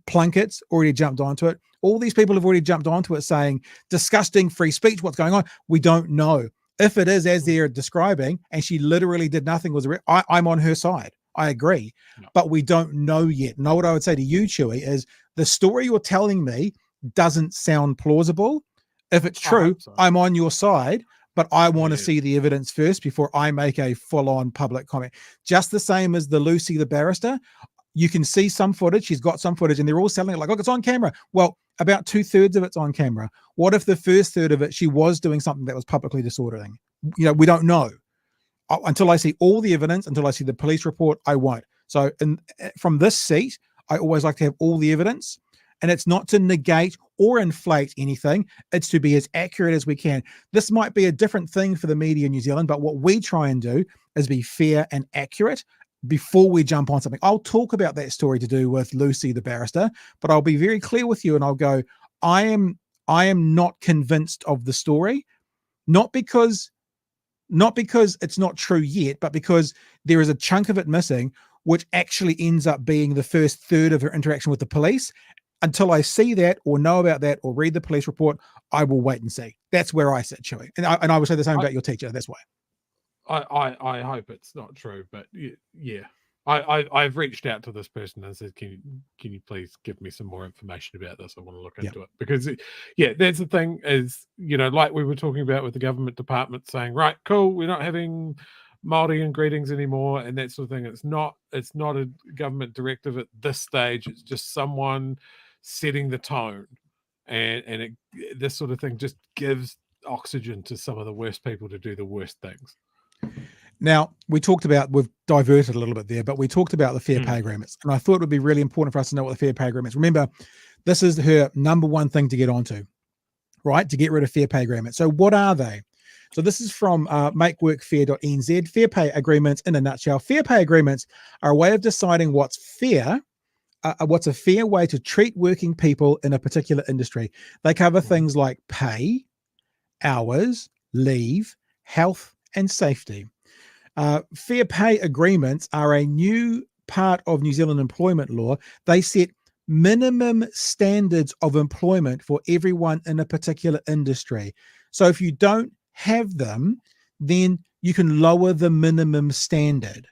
Plunkett's already jumped onto it. All these people have already jumped onto it saying, disgusting free speech, what's going on? We don't know. If it is as they're describing, and she literally did nothing, I'm on her side. I agree. No. But we don't know yet. And what I would say to you, Chewy, is the story you're telling me doesn't sound plausible. If it's true, I'm on your side, but I want to see the evidence first before I make a full-on public comment. Just the same as the Lucy, the barrister. You can see some footage. She's got some footage, and they're all selling it like, look, it's on camera. Well, about 2/3 of it's on camera. What if the first third of it, she was doing something that was publicly disordering? We don't know. until I see all the evidence, until I see the police report, I won't. So from this seat, I always like to have all the evidence, and it's not to negate or inflate anything. It's to be as accurate as we can. This might be a different thing for the media in New Zealand, but what we try and do is be fair and accurate before we jump on something. I'll talk about that story to do with Lucy, the barrister, but I'll be very clear with you, and I'll go, I am not convinced of the story, not because it's not true yet, but because there is a chunk of it missing, which actually ends up being the first third of her interaction with the police. Until I see that or know about that or read the police report, I will wait and see. That's where I sit, Chewy. And I would say the same about your teacher. That's why. I hope it's not true, but yeah. I've reached out to this person and said, can you please give me some more information about this? I want to look into it, because that's the thing is, like we were talking about with the government department saying, right, cool, we're not having Māori and greetings anymore and that sort of thing. It's not a government directive at this stage. It's just someone setting the tone, and this sort of thing just gives oxygen to some of the worst people to do the worst things. Now, we've diverted a little bit there, but we talked about the fair pay agreements. And I thought it would be really important for us to know what the fair pay agreements. Remember, this is her number one thing to get onto, right? To get rid of fair pay agreements. So what are they? So this is from makeworkfair.nz. Fair pay agreements in a nutshell. Fair pay agreements are a way of deciding what's fair, what's a fair way to treat working people in a particular industry. They cover things like pay, hours, leave, health, and safety. Fair pay agreements are a new part of New Zealand employment law. They set minimum standards of employment for everyone in a particular industry. So if you don't have them, then you can lower the minimum standard,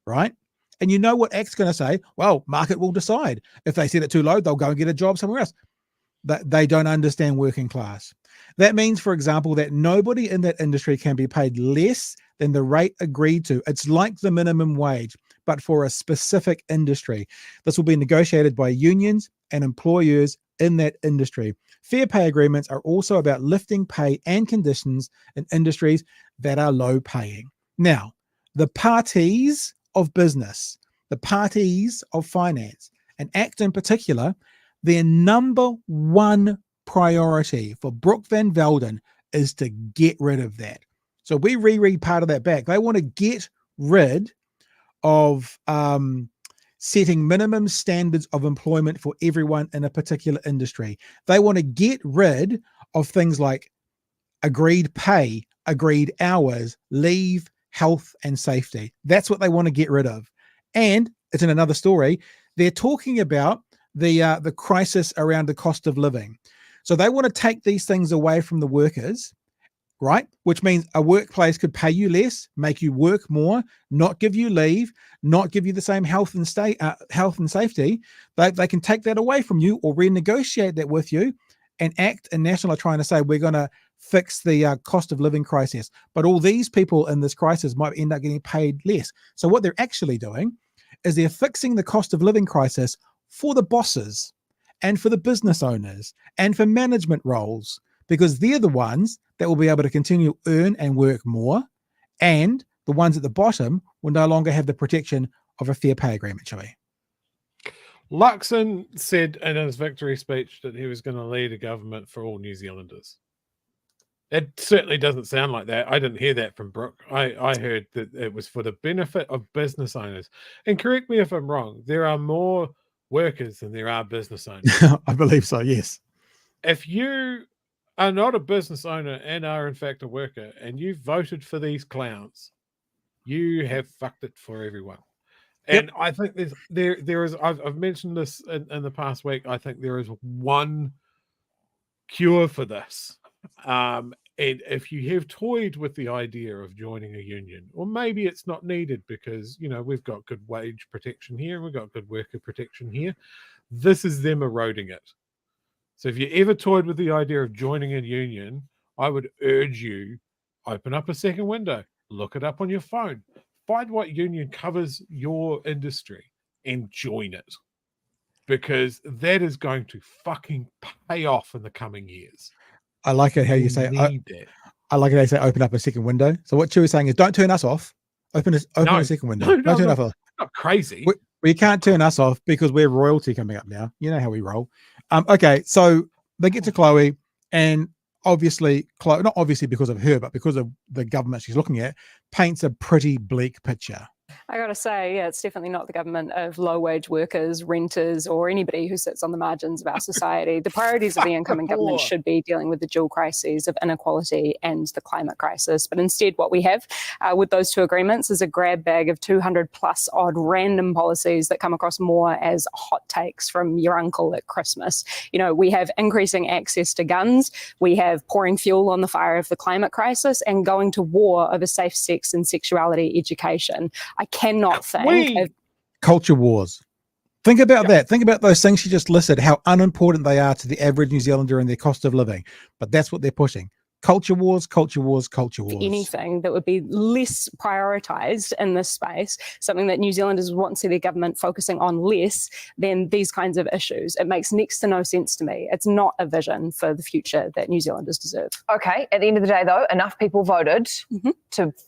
right? And you know what Act's going to say? Well, market will decide. If they set it too low, they'll go and get a job somewhere else. They don't understand working class. That means, for example, that nobody in that industry can be paid less than the rate agreed to. It's like the minimum wage, but for a specific industry. This will be negotiated by unions and employers in that industry. Fair pay agreements are also about lifting pay and conditions in industries that are low paying. Now, the parties of business, the parties of finance, and ACT in particular, their number one priority for Brooke van Velden is to get rid of that. So we reread part of that back. They want to get rid of setting minimum standards of employment for everyone in a particular industry. They want to get rid of things like agreed pay, agreed hours, leave, health, and safety. That's what they want to get rid of. And it's in another story. They're talking about the crisis around the cost of living. So they want to take these things away from the workers, right? Which means a workplace could pay you less, make you work more, not give you leave, not give you the same health and safety. They can take that away from you or renegotiate that with you. And ACT and National are trying to say we're going to fix the cost of living crisis. But all these people in this crisis might end up getting paid less. So what they're actually doing is they're fixing the cost of living crisis for the bosses and for the business owners and for management roles, because they're the ones that will be able to continue to earn and work more, and the ones at the bottom will no longer have the protection of a fair pay agreement, shall we? Luxon said in his victory speech that he was going to lead a government for all New Zealanders. It certainly doesn't sound like that. I didn't hear that from Brooke. I heard that it was for the benefit of business owners. And correct me if I'm wrong, there are more workers than there are business owners. I believe so, yes. If you are not a business owner and are in fact a worker and you voted for these clowns, you have fucked it for everyone. And I think there is, I've mentioned this in the past week, I think there is one cure for this. And if you have toyed with the idea of joining a union, or maybe it's not needed because, we've got good wage protection here and we've got good worker protection here, this is them eroding it. So if you ever toyed with the idea of joining a union, I would urge you, open up a second window, look it up on your phone, find what union covers your industry and join it. Because that is going to fucking pay off in the coming years. I like it how you say I like they say, open up a second window. So what Chewy's saying is, don't turn us off. Open a second window. Don't turn us off. Not crazy. We can't turn us off because we're royalty coming up now. You know how we roll. Okay, so they get to Chloe, and obviously, not obviously because of her, but because of the government she's looking at, paints a pretty bleak picture. I got to say, yeah, it's definitely not the government of low-wage workers, renters, or anybody who sits on the margins of our society. The priorities of the incoming government should be dealing with the dual crises of inequality and the climate crisis. But instead, what we have with those two agreements is a grab bag of 200+ odd random policies that come across more as hot takes from your uncle at Christmas. You know, we have increasing access to guns, we have pouring fuel on the fire of the climate crisis, and going to war over safe sex and sexuality education. I cannot think of culture wars. Think about that. Think about those things she just listed, how unimportant they are to the average New Zealander and their cost of living. But that's what they're pushing. Culture wars, culture wars, culture wars. Anything that would be less prioritised in this space, something that New Zealanders would want to see their government focusing on less than these kinds of issues. It makes next to no sense to me. It's not a vision for the future that New Zealanders deserve. Okay, at the end of the day, though, enough people voted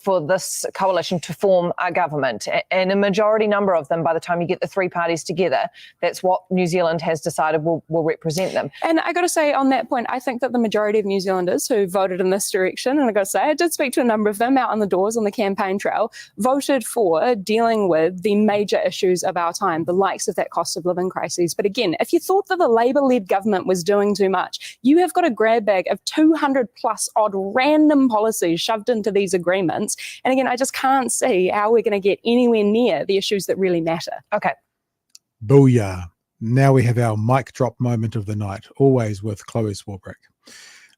for this coalition to form a government, and a majority number of them, by the time you get the three parties together, that's what New Zealand has decided will represent them. And I got to say, on that point, I think that the majority of New Zealanders who voted in this direction, and I got to say, I did speak to a number of them out on the doors on the campaign trail, voted for dealing with the major issues of our time, the likes of that cost of living crisis. But again, if you thought that the Labour-led government was doing too much, you have got a grab bag of 200+ odd random policies shoved into these agreements. And again, I just can't see how we're going to get anywhere near the issues that really matter. Okay. Booyah. Now we have our mic drop moment of the night, always with Chloe Swarbrick.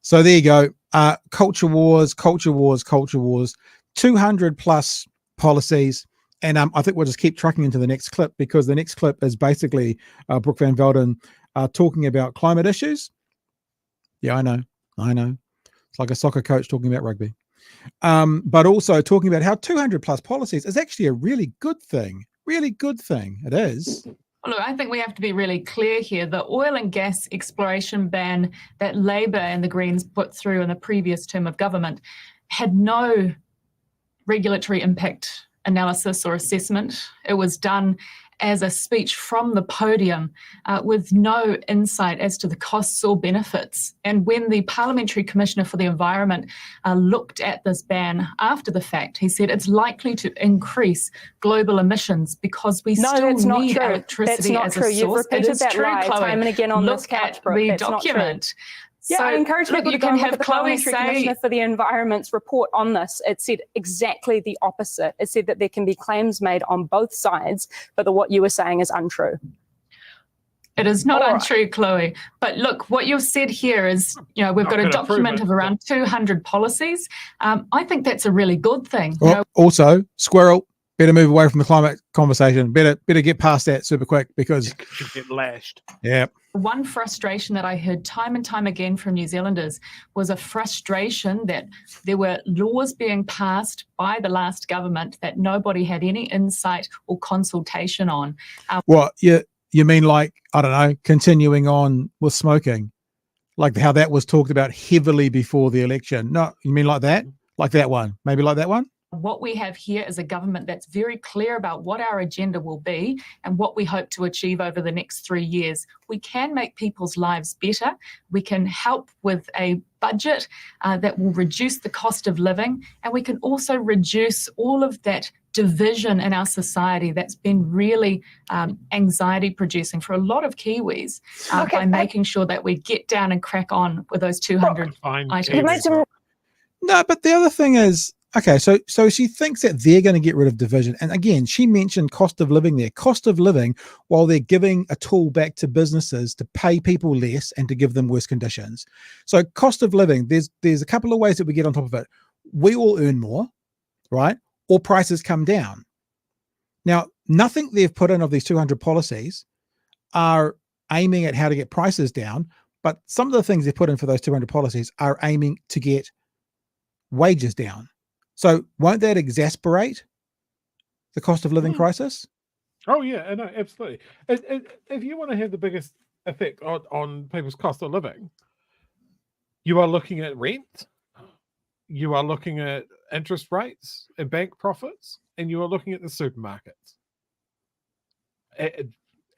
So there you go. Culture wars, culture wars, culture wars, 200+ policies. And I think we'll just keep trucking into the next clip, because the next clip is basically Brooke van Velden talking about climate issues. Yeah, I know. It's like a soccer coach talking about rugby. But also talking about how 200+ policies is actually a really good thing. Really good thing. It is. Look, I think we have to be really clear here. The oil and gas exploration ban that Labour and the Greens put through in the previous term of government had no regulatory impact analysis or assessment. It was done as a speech from the podium with no insight as to the costs or benefits. And when the Parliamentary Commissioner for the Environment looked at this ban after the fact, he said it's likely to increase global emissions because we still need electricity as a source. You've repeated that lie time and again on this couch, Brooke. Look at the document. Yeah, So, I encourage people to go and look at the Parliamentary say, Commissioner for the Environment's report on this. It said exactly the opposite. It said that there can be claims made on both sides, but that what you were saying is untrue. It is not untrue, Chloe. But look, what you've said here is, we've got a document of around 200 policies. I think that's a really good thing. Well, also, squirrel, better move away from the climate conversation. Better get past that super quick, because you get lashed. Yeah. One frustration that I heard time and time again from New Zealanders was a frustration that there were laws being passed by the last government that nobody had any insight or consultation on. What, you mean like, I don't know, continuing on with smoking? Like how that was talked about heavily before the election? No, you mean like that? Like that one? Maybe like that one? What we have here is a government that's very clear about what our agenda will be and what we hope to achieve over the next 3 years. We can make people's lives better. We can help with a budget that will reduce the cost of living, and we can also reduce all of that division in our society that's been really anxiety producing for a lot of Kiwis by making sure that we get down and crack on with those 200 items. No, but the other thing is, okay, so she thinks that they're going to get rid of division. And again, she mentioned cost of living there. Cost of living, while they're giving a tool back to businesses to pay people less and to give them worse conditions. So cost of living, there's a couple of ways that we get on top of it. We all earn more, right? Or prices come down. Now, nothing they've put in of these 200 policies are aiming at how to get prices down, but some of the things they've put in for those 200 policies are aiming to get wages down. So won't that exasperate the cost of living crisis? Oh, yeah, no, absolutely. If you want to have the biggest effect on people's cost of living, you are looking at rent, you are looking at interest rates and bank profits, and you are looking at the supermarkets.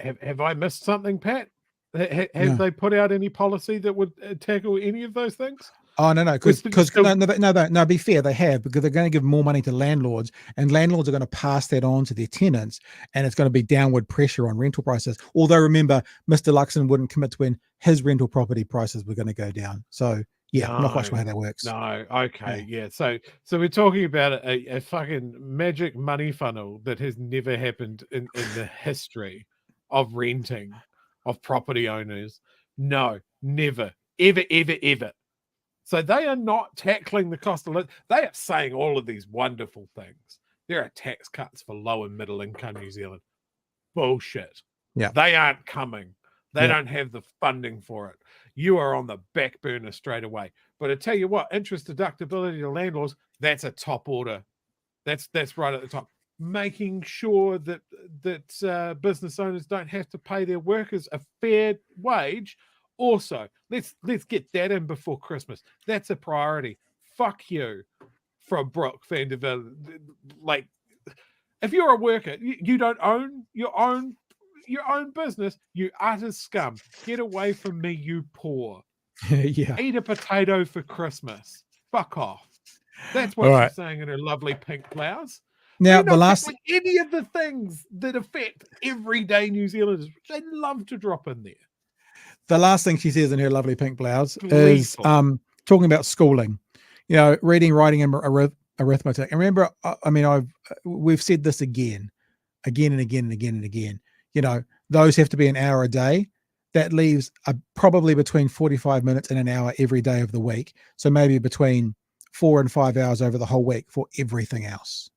Have I missed something, Pat? Have they put out any policy that would tackle any of those things? Oh, no, because no, be fair, they have, because they're going to give more money to landlords, and landlords are going to pass that on to their tenants, and it's going to be downward pressure on rental prices. Although remember, Mr. Luxon wouldn't commit to when his rental property prices were going to go down. So yeah, I'm not quite sure how that works. No, okay, yeah. So we're talking about a fucking magic money funnel that has never happened in the history of renting, of property owners. No, never, ever. So they are not tackling the cost of living. They are saying all of these wonderful things. There are tax cuts for low and middle income New Zealand. Bullshit. Yeah. They aren't coming. They don't have the funding for it. You are on the back burner straight away. But I tell you what, interest deductibility to landlords, that's a top order. That's right at the top. Making sure that business owners don't have to pay their workers a fair wage. Also, let's get that in before Christmas. That's a priority. Fuck you, from Brooke van Velden. Like, if you're a worker, you don't own your own business, you utter scum. Get away from me, you poor. Yeah. Eat a potato for Christmas. Fuck off. That's what she's saying in her lovely pink blouse. Now, the last any of the things that affect everyday New Zealanders, they'd love to drop in there. The last thing she says in her lovely pink blouse is talking about schooling, reading, writing, and arithmetic. And remember, we've said this again and again. Those have to be an hour a day. That leaves probably between 45 minutes and an hour every day of the week. So maybe between 4 and 5 hours over the whole week for everything else.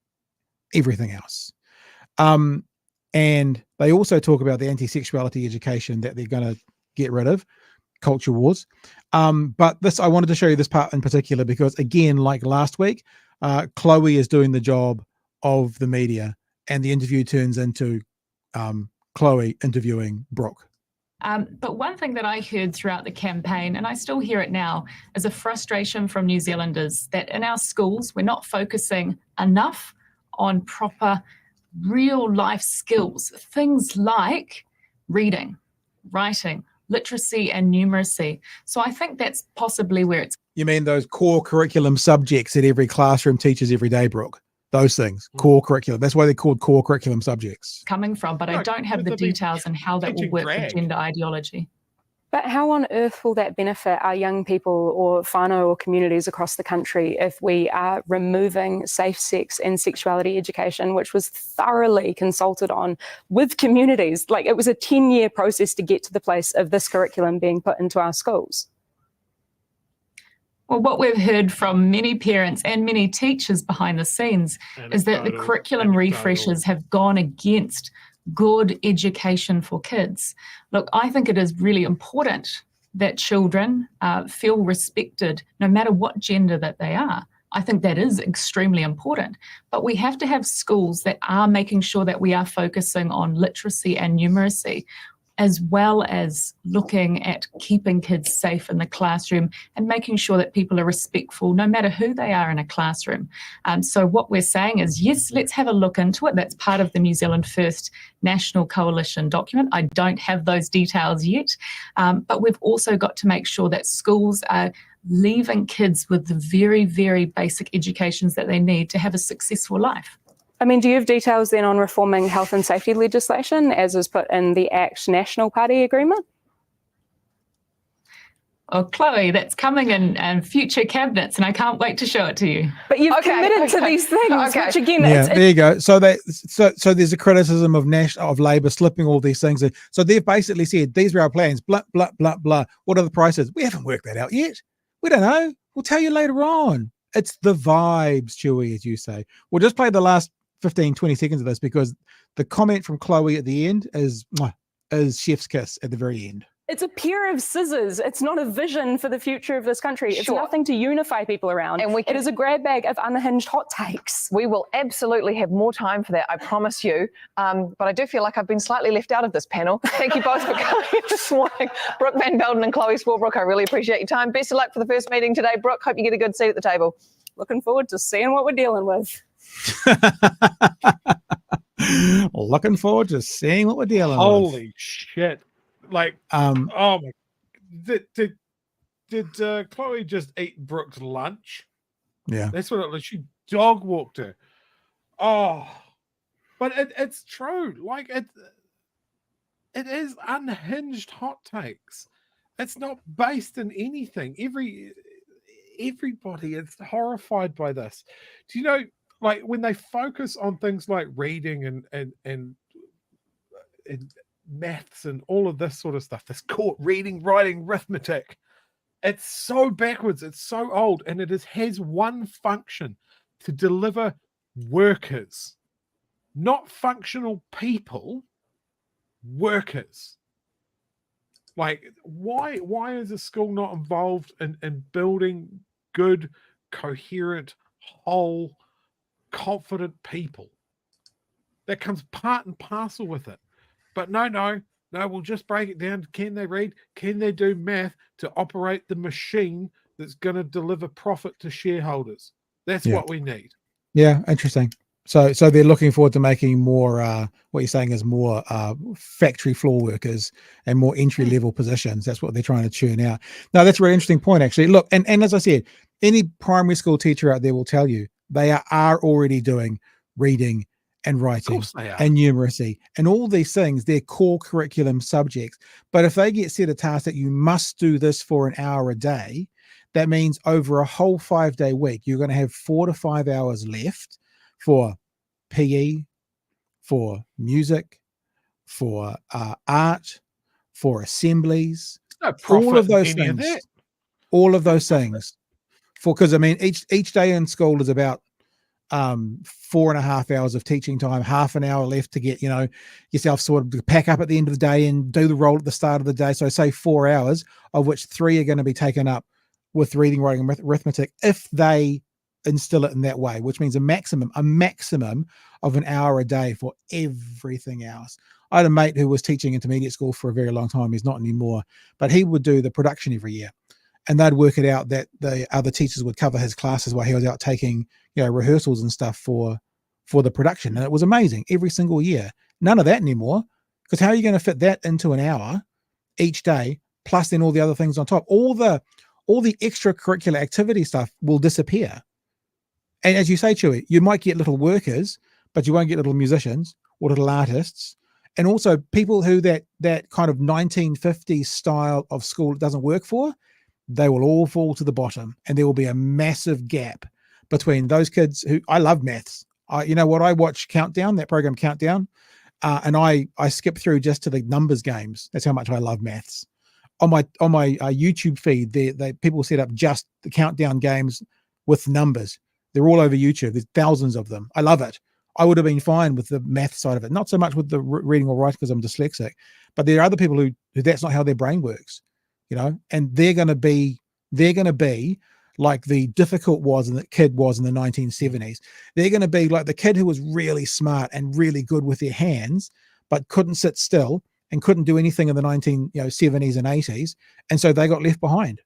And they also talk about the anti-sexuality education that they're going to get rid of, culture wars. But I wanted to show you this part in particular because, again, like last week, Chloe is doing the job of the media, and the interview turns into Chloe interviewing Brooke. But one thing that I heard throughout the campaign, and I still hear it now, is a frustration from New Zealanders that in our schools, we're not focusing enough on proper real life skills, things like reading, writing, literacy and numeracy. So I think that's possibly where it's... You mean those core curriculum subjects that every classroom teaches every day, Brooke? Those things, core curriculum. That's why they're called core curriculum subjects. Coming from, but I don't have the details on how that will work with gender ideology. But how on earth will that benefit our young people or whānau or communities across the country if we are removing safe sex and sexuality education, which was thoroughly consulted on with communities? Like, it was a 10-year process to get to the place of this curriculum being put into our schools. Well, what we've heard from many parents and many teachers behind the scenes is that the curriculum refreshes have gone against good education for kids. Look, I think it is really important that children feel respected no matter what gender that they are. I think that is extremely important. But we have to have schools that are making sure that we are focusing on literacy and numeracy, as well as looking at keeping kids safe in the classroom and making sure that people are respectful no matter who they are in a classroom. So what we're saying is, yes, let's have a look into it. That's part of the New Zealand First National Coalition document. I don't have those details yet, but we've also got to make sure that schools are leaving kids with the very, very basic educations that they need to have a successful life. I mean, do you have details then on reforming health and safety legislation as is put in the ACT National Party agreement? Oh, Chloe, that's coming in future cabinets, and I can't wait to show it to you. But you've committed to these things, which again, there you go. So there's a criticism of Labor slipping all these things. So they've basically said, these are our plans, blah, blah, blah, blah. What are the prices? We haven't worked that out yet. We don't know. We'll tell you later on. It's the vibes, Chewy, as you say. We'll just play the last 15, 20 seconds of this because the comment from Chloe at the end is chef's kiss at the very end. It's a pair of scissors. It's not a vision for the future of this country. It's nothing to unify people around. And it is a grab bag of unhinged hot takes. We will absolutely have more time for that, I promise you. But I do feel like I've been slightly left out of this panel. Thank you both for coming this morning. Brooke van Velden and Chloe Swarbrick, I really appreciate your time. Best of luck for the first meeting today. Brooke, hope you get a good seat at the table. looking forward to seeing what we're dealing with. Looking forward to seeing what we're dealing with. Holy shit! Like, oh my, did Chloe just eat Brooke's lunch? Yeah, that's what it was. She dog walked her. Oh, but it's true. Like it is unhinged hot takes. It's not based in anything. Everybody is horrified by this. Do you know, like when they focus on things like reading and maths and all of this sort of stuff, this court reading, writing, arithmetic, it's so backwards, it's so old, and it has one function: to deliver workers, not functional people, workers. Like, why is a school not involved in building good, coherent, whole, confident people? That comes part and parcel with it. But no, we'll just break it down. Can they read? Can they do math to operate the machine that's going to deliver profit to shareholders? That's what we need. Yeah, interesting. So they're looking forward to making more, what you're saying is more factory floor workers and more entry level positions. That's what they're trying to churn out. Now, that's a very interesting point, actually. Look, and as I said, any primary school teacher out there will tell you they are already doing reading and writing and numeracy and all these things. They're core curriculum subjects. But if they get set a task that you must do this for an hour a day, that means over a whole 5-day week, you're going to have 4 to 5 hours left for PE, for music, for art, for assemblies, all of those things. All of those things. Because I mean, each day in school is about 4.5 hours of teaching time, half an hour left to get, yourself sort of pack up at the end of the day and do the role at the start of the day. So say 4 hours, of which 3 are going to be taken up with reading, writing, and arithmetic, if they instill it in that way, which means a maximum of an hour a day for everything else. I had a mate who was teaching intermediate school for a very long time. He's not anymore, but he would do the production every year, and they'd work it out that the other teachers would cover his classes while he was out taking, rehearsals and stuff for the production. And it was amazing every single year. None of that anymore, because how are you going to fit that into an hour each day, plus then all the other things on top? All the extracurricular activity stuff will disappear. And as you say, Chewy, you might get little workers, but you won't get little musicians or little artists. And also people who that kind of 1950s style of school doesn't work for, they will all fall to the bottom. And there will be a massive gap between those kids who, I love maths. I watch Countdown, that program Countdown, and I skip through just to the numbers games. That's how much I love maths. On my YouTube feed, they people set up just the Countdown games with numbers. They're all over YouTube. There's thousands of them. I love it. I would have been fine with the math side of it, not so much with the reading or writing because I'm dyslexic, but there are other people who that's not how their brain works, and they're going to be like the difficult kid was in the 1970s. They're going to be like the kid who was really smart and really good with their hands, but couldn't sit still and couldn't do anything in the 1970s and 80s. And so they got left behind.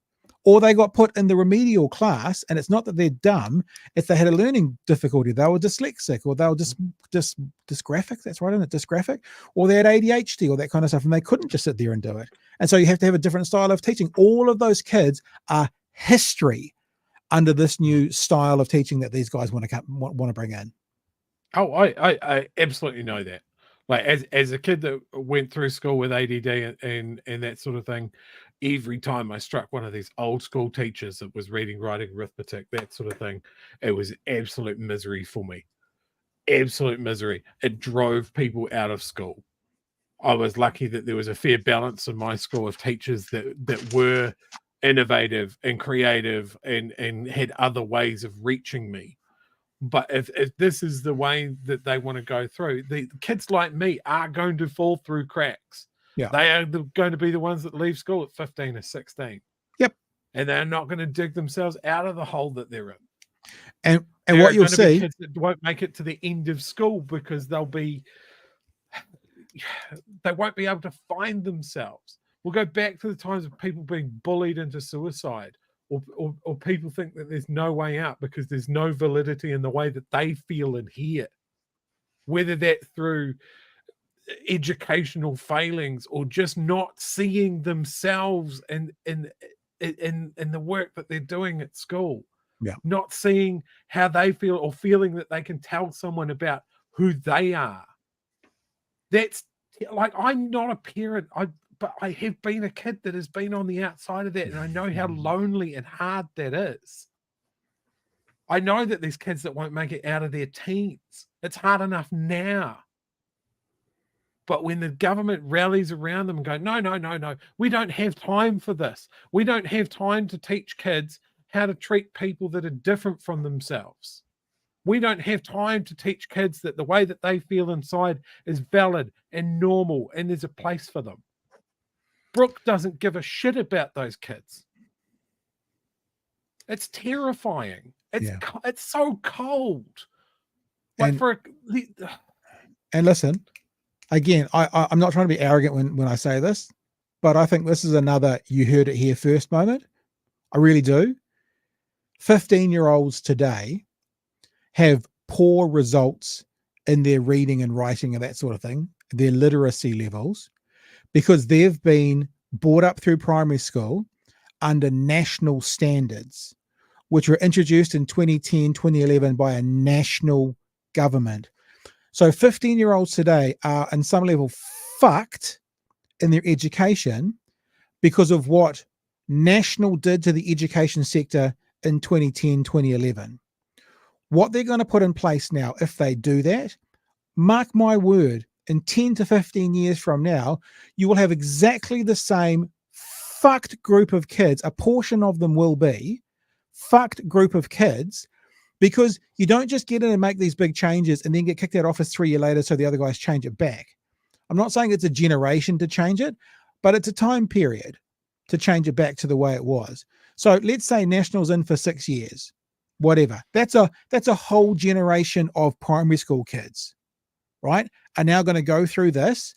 Or they got put in the remedial class, and it's not that they're dumb, it's they had a learning difficulty. They were dyslexic, or they were dysgraphic, that's right, isn't it? Dysgraphic, or they had ADHD or that kind of stuff, and they couldn't just sit there and do it. And so you have to have a different style of teaching. All of those kids are history under this new style of teaching that these guys want to bring in. Oh, I absolutely know that. Like as a kid that went through school with ADD and that sort of thing, every time I struck one of these old school teachers that was reading, writing, arithmetic, that sort of thing, it was absolute misery for me. Absolute misery. It drove people out of school. I was lucky that there was a fair balance in my school of teachers that were innovative and creative and had other ways of reaching me. But if this is the way that they want to go through, the kids like me are going to fall through cracks. Yeah. They are going to be the ones that leave school at 15 or 16. Yep. And they're not going to dig themselves out of the hole that they're in. And what you'll see, kids that won't make it to the end of school because they won't be able to find themselves. We'll go back to the times of people being bullied into suicide or people think that there's no way out because there's no validity in the way that they feel and hear, whether that through educational failings or just not seeing themselves in the work that they're doing at school. Yeah. Not seeing how they feel or feeling that they can tell someone about who they are. That's like, I'm not a parent, but I have been a kid that has been on the outside of that, and I know how lonely and hard that is. I know that there's kids that won't make it out of their teens. It's hard enough now. But when the government rallies around them and go, no, we don't have time for this. We don't have time to teach kids how to treat people that are different from themselves. We don't have time to teach kids that the way that they feel inside is valid and normal and there's a place for them. Brooke doesn't give a shit about those kids. It's terrifying. It's so cold. Like and listen, again, I'm not trying to be arrogant when I say this, but I think this is another you heard it here first moment. I really do. 15-year-olds today have poor results in their reading and writing and that sort of thing, their literacy levels, because they've been brought up through primary school under national standards, which were introduced in 2010, 2011 by a national government. So 15-year-olds today are in some level fucked in their education because of what national did to the education sector in 2010, 2011. What they're going to put in place now, if they do that, mark my word, in 10 to 15 years from now, you will have exactly the same fucked group of kids. A portion of them will be fucked group of kids, because you don't just get in and make these big changes and then get kicked out of office 3 years later so the other guys change it back. I'm not saying it's a generation to change it, but it's a time period to change it back to the way it was. So let's say National's in for 6 years, whatever. That's a whole generation of primary school kids, right, are now going to go through this.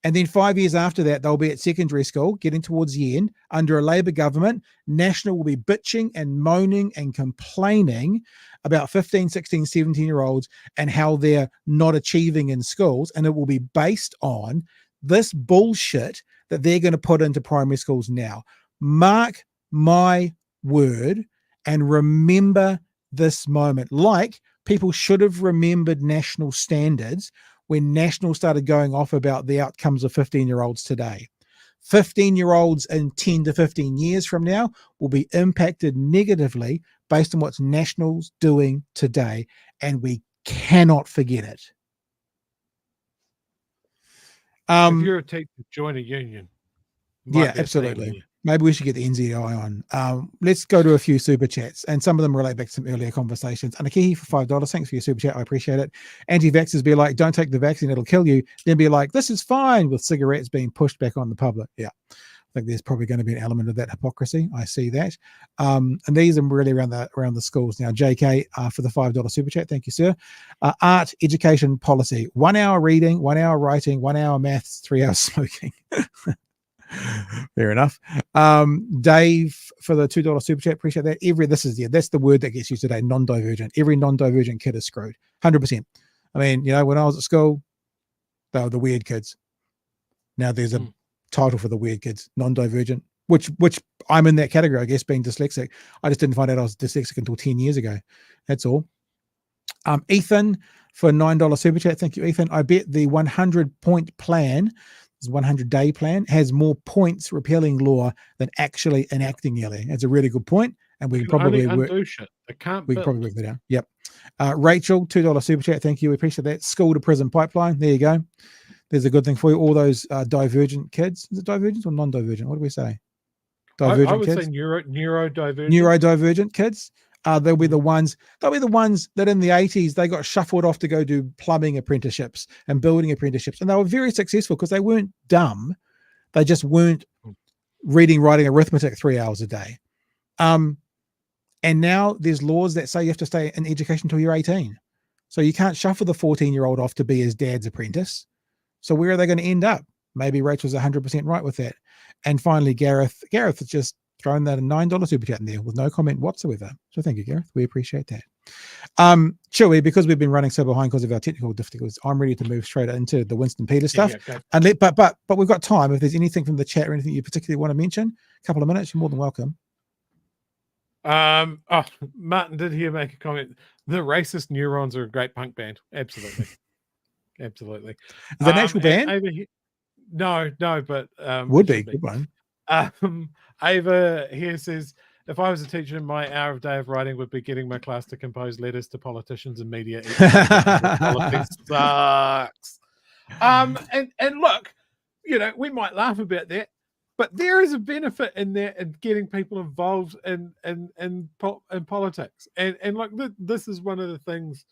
And then 5 years after that, they'll be at secondary school, getting towards the end, under a Labour government. National will be bitching and moaning and complaining about 15, 16, 17-year-olds and how they're not achieving in schools. And it will be based on this bullshit that they're going to put into primary schools now. Mark my word and remember this moment. Like people should have remembered national standards when National started going off about the outcomes of 15-year-olds today. 15-year-olds in 10 to 15 years from now will be impacted negatively based on what's National's doing today, and we cannot forget it. If you're a teacher, join a union. Yeah, absolutely. Maybe we should get the NZI on. Let's go to a few super chats, and some of them relate back to some earlier conversations. Anakihi for $5. Thanks for your super chat. I appreciate it. Anti-vaxxers be like, don't take the vaccine, it'll kill you. Then be like, this is fine, with cigarettes being pushed back on the public. Yeah, I think there's probably going to be an element of that hypocrisy. I see that. And these are really around the schools now. JK for the $5 super chat. Thank you, sir. Art education policy: 1 hour reading, 1 hour writing, 1 hour maths, 3 hours smoking. Fair enough. Dave for the $2 super chat. Appreciate that. That's the word that gets used today. Non-divergent. Every non-divergent kid is screwed. 100%. I mean, when I was at school, they were the weird kids. Now there's a title for the weird kids, non-divergent, which I'm in that category, I guess, being dyslexic. I just didn't find out I was dyslexic until 10 years ago. That's all. Ethan for $9 super chat. Thank you, Ethan. I bet the 100-point plan, 100-day plan, has more points repealing law than actually enacting nearly. That's a really good point, and we can probably work. We can probably work that out. Yep. Rachel, $2 super chat. Thank you. We appreciate that. School to prison pipeline. There you go. There's a good thing for you. All those divergent kids. Is it divergent or non-divergent? What do we say? Divergent I would kids? say neurodivergent. Neurodivergent kids. They'll be the ones that in the 80s they got shuffled off to go do plumbing apprenticeships and building apprenticeships, and they were very successful because they weren't dumb, they just weren't reading, writing, arithmetic 3 hours a day. And now there's laws that say you have to stay in education until you're 18, so you can't shuffle the 14-year-old off to be his dad's apprentice. So where are they going to end up? Maybe Rachel's 100% right with that. And finally, Gareth is just throwing that a $9 super chat in there with no comment whatsoever. So thank you, Gareth. We appreciate that. Chewy, because we've been running so behind because of our technical difficulties, I'm ready to move straight into the Winston Peters stuff. But we've got time. If there's anything from the chat or anything you particularly want to mention, a couple of minutes, you're more than welcome. Martin did here make a comment. The Racist Neurons are a great punk band. Absolutely. Absolutely. Is that an actual band? No, but would be. Good one. Ava here says, if I was a teacher, my hour of day of writing would be getting my class to compose letters to politicians and media. Politics sucks. And look, we might laugh about that, but there is a benefit in that in getting people involved in politics. And like this is one of the things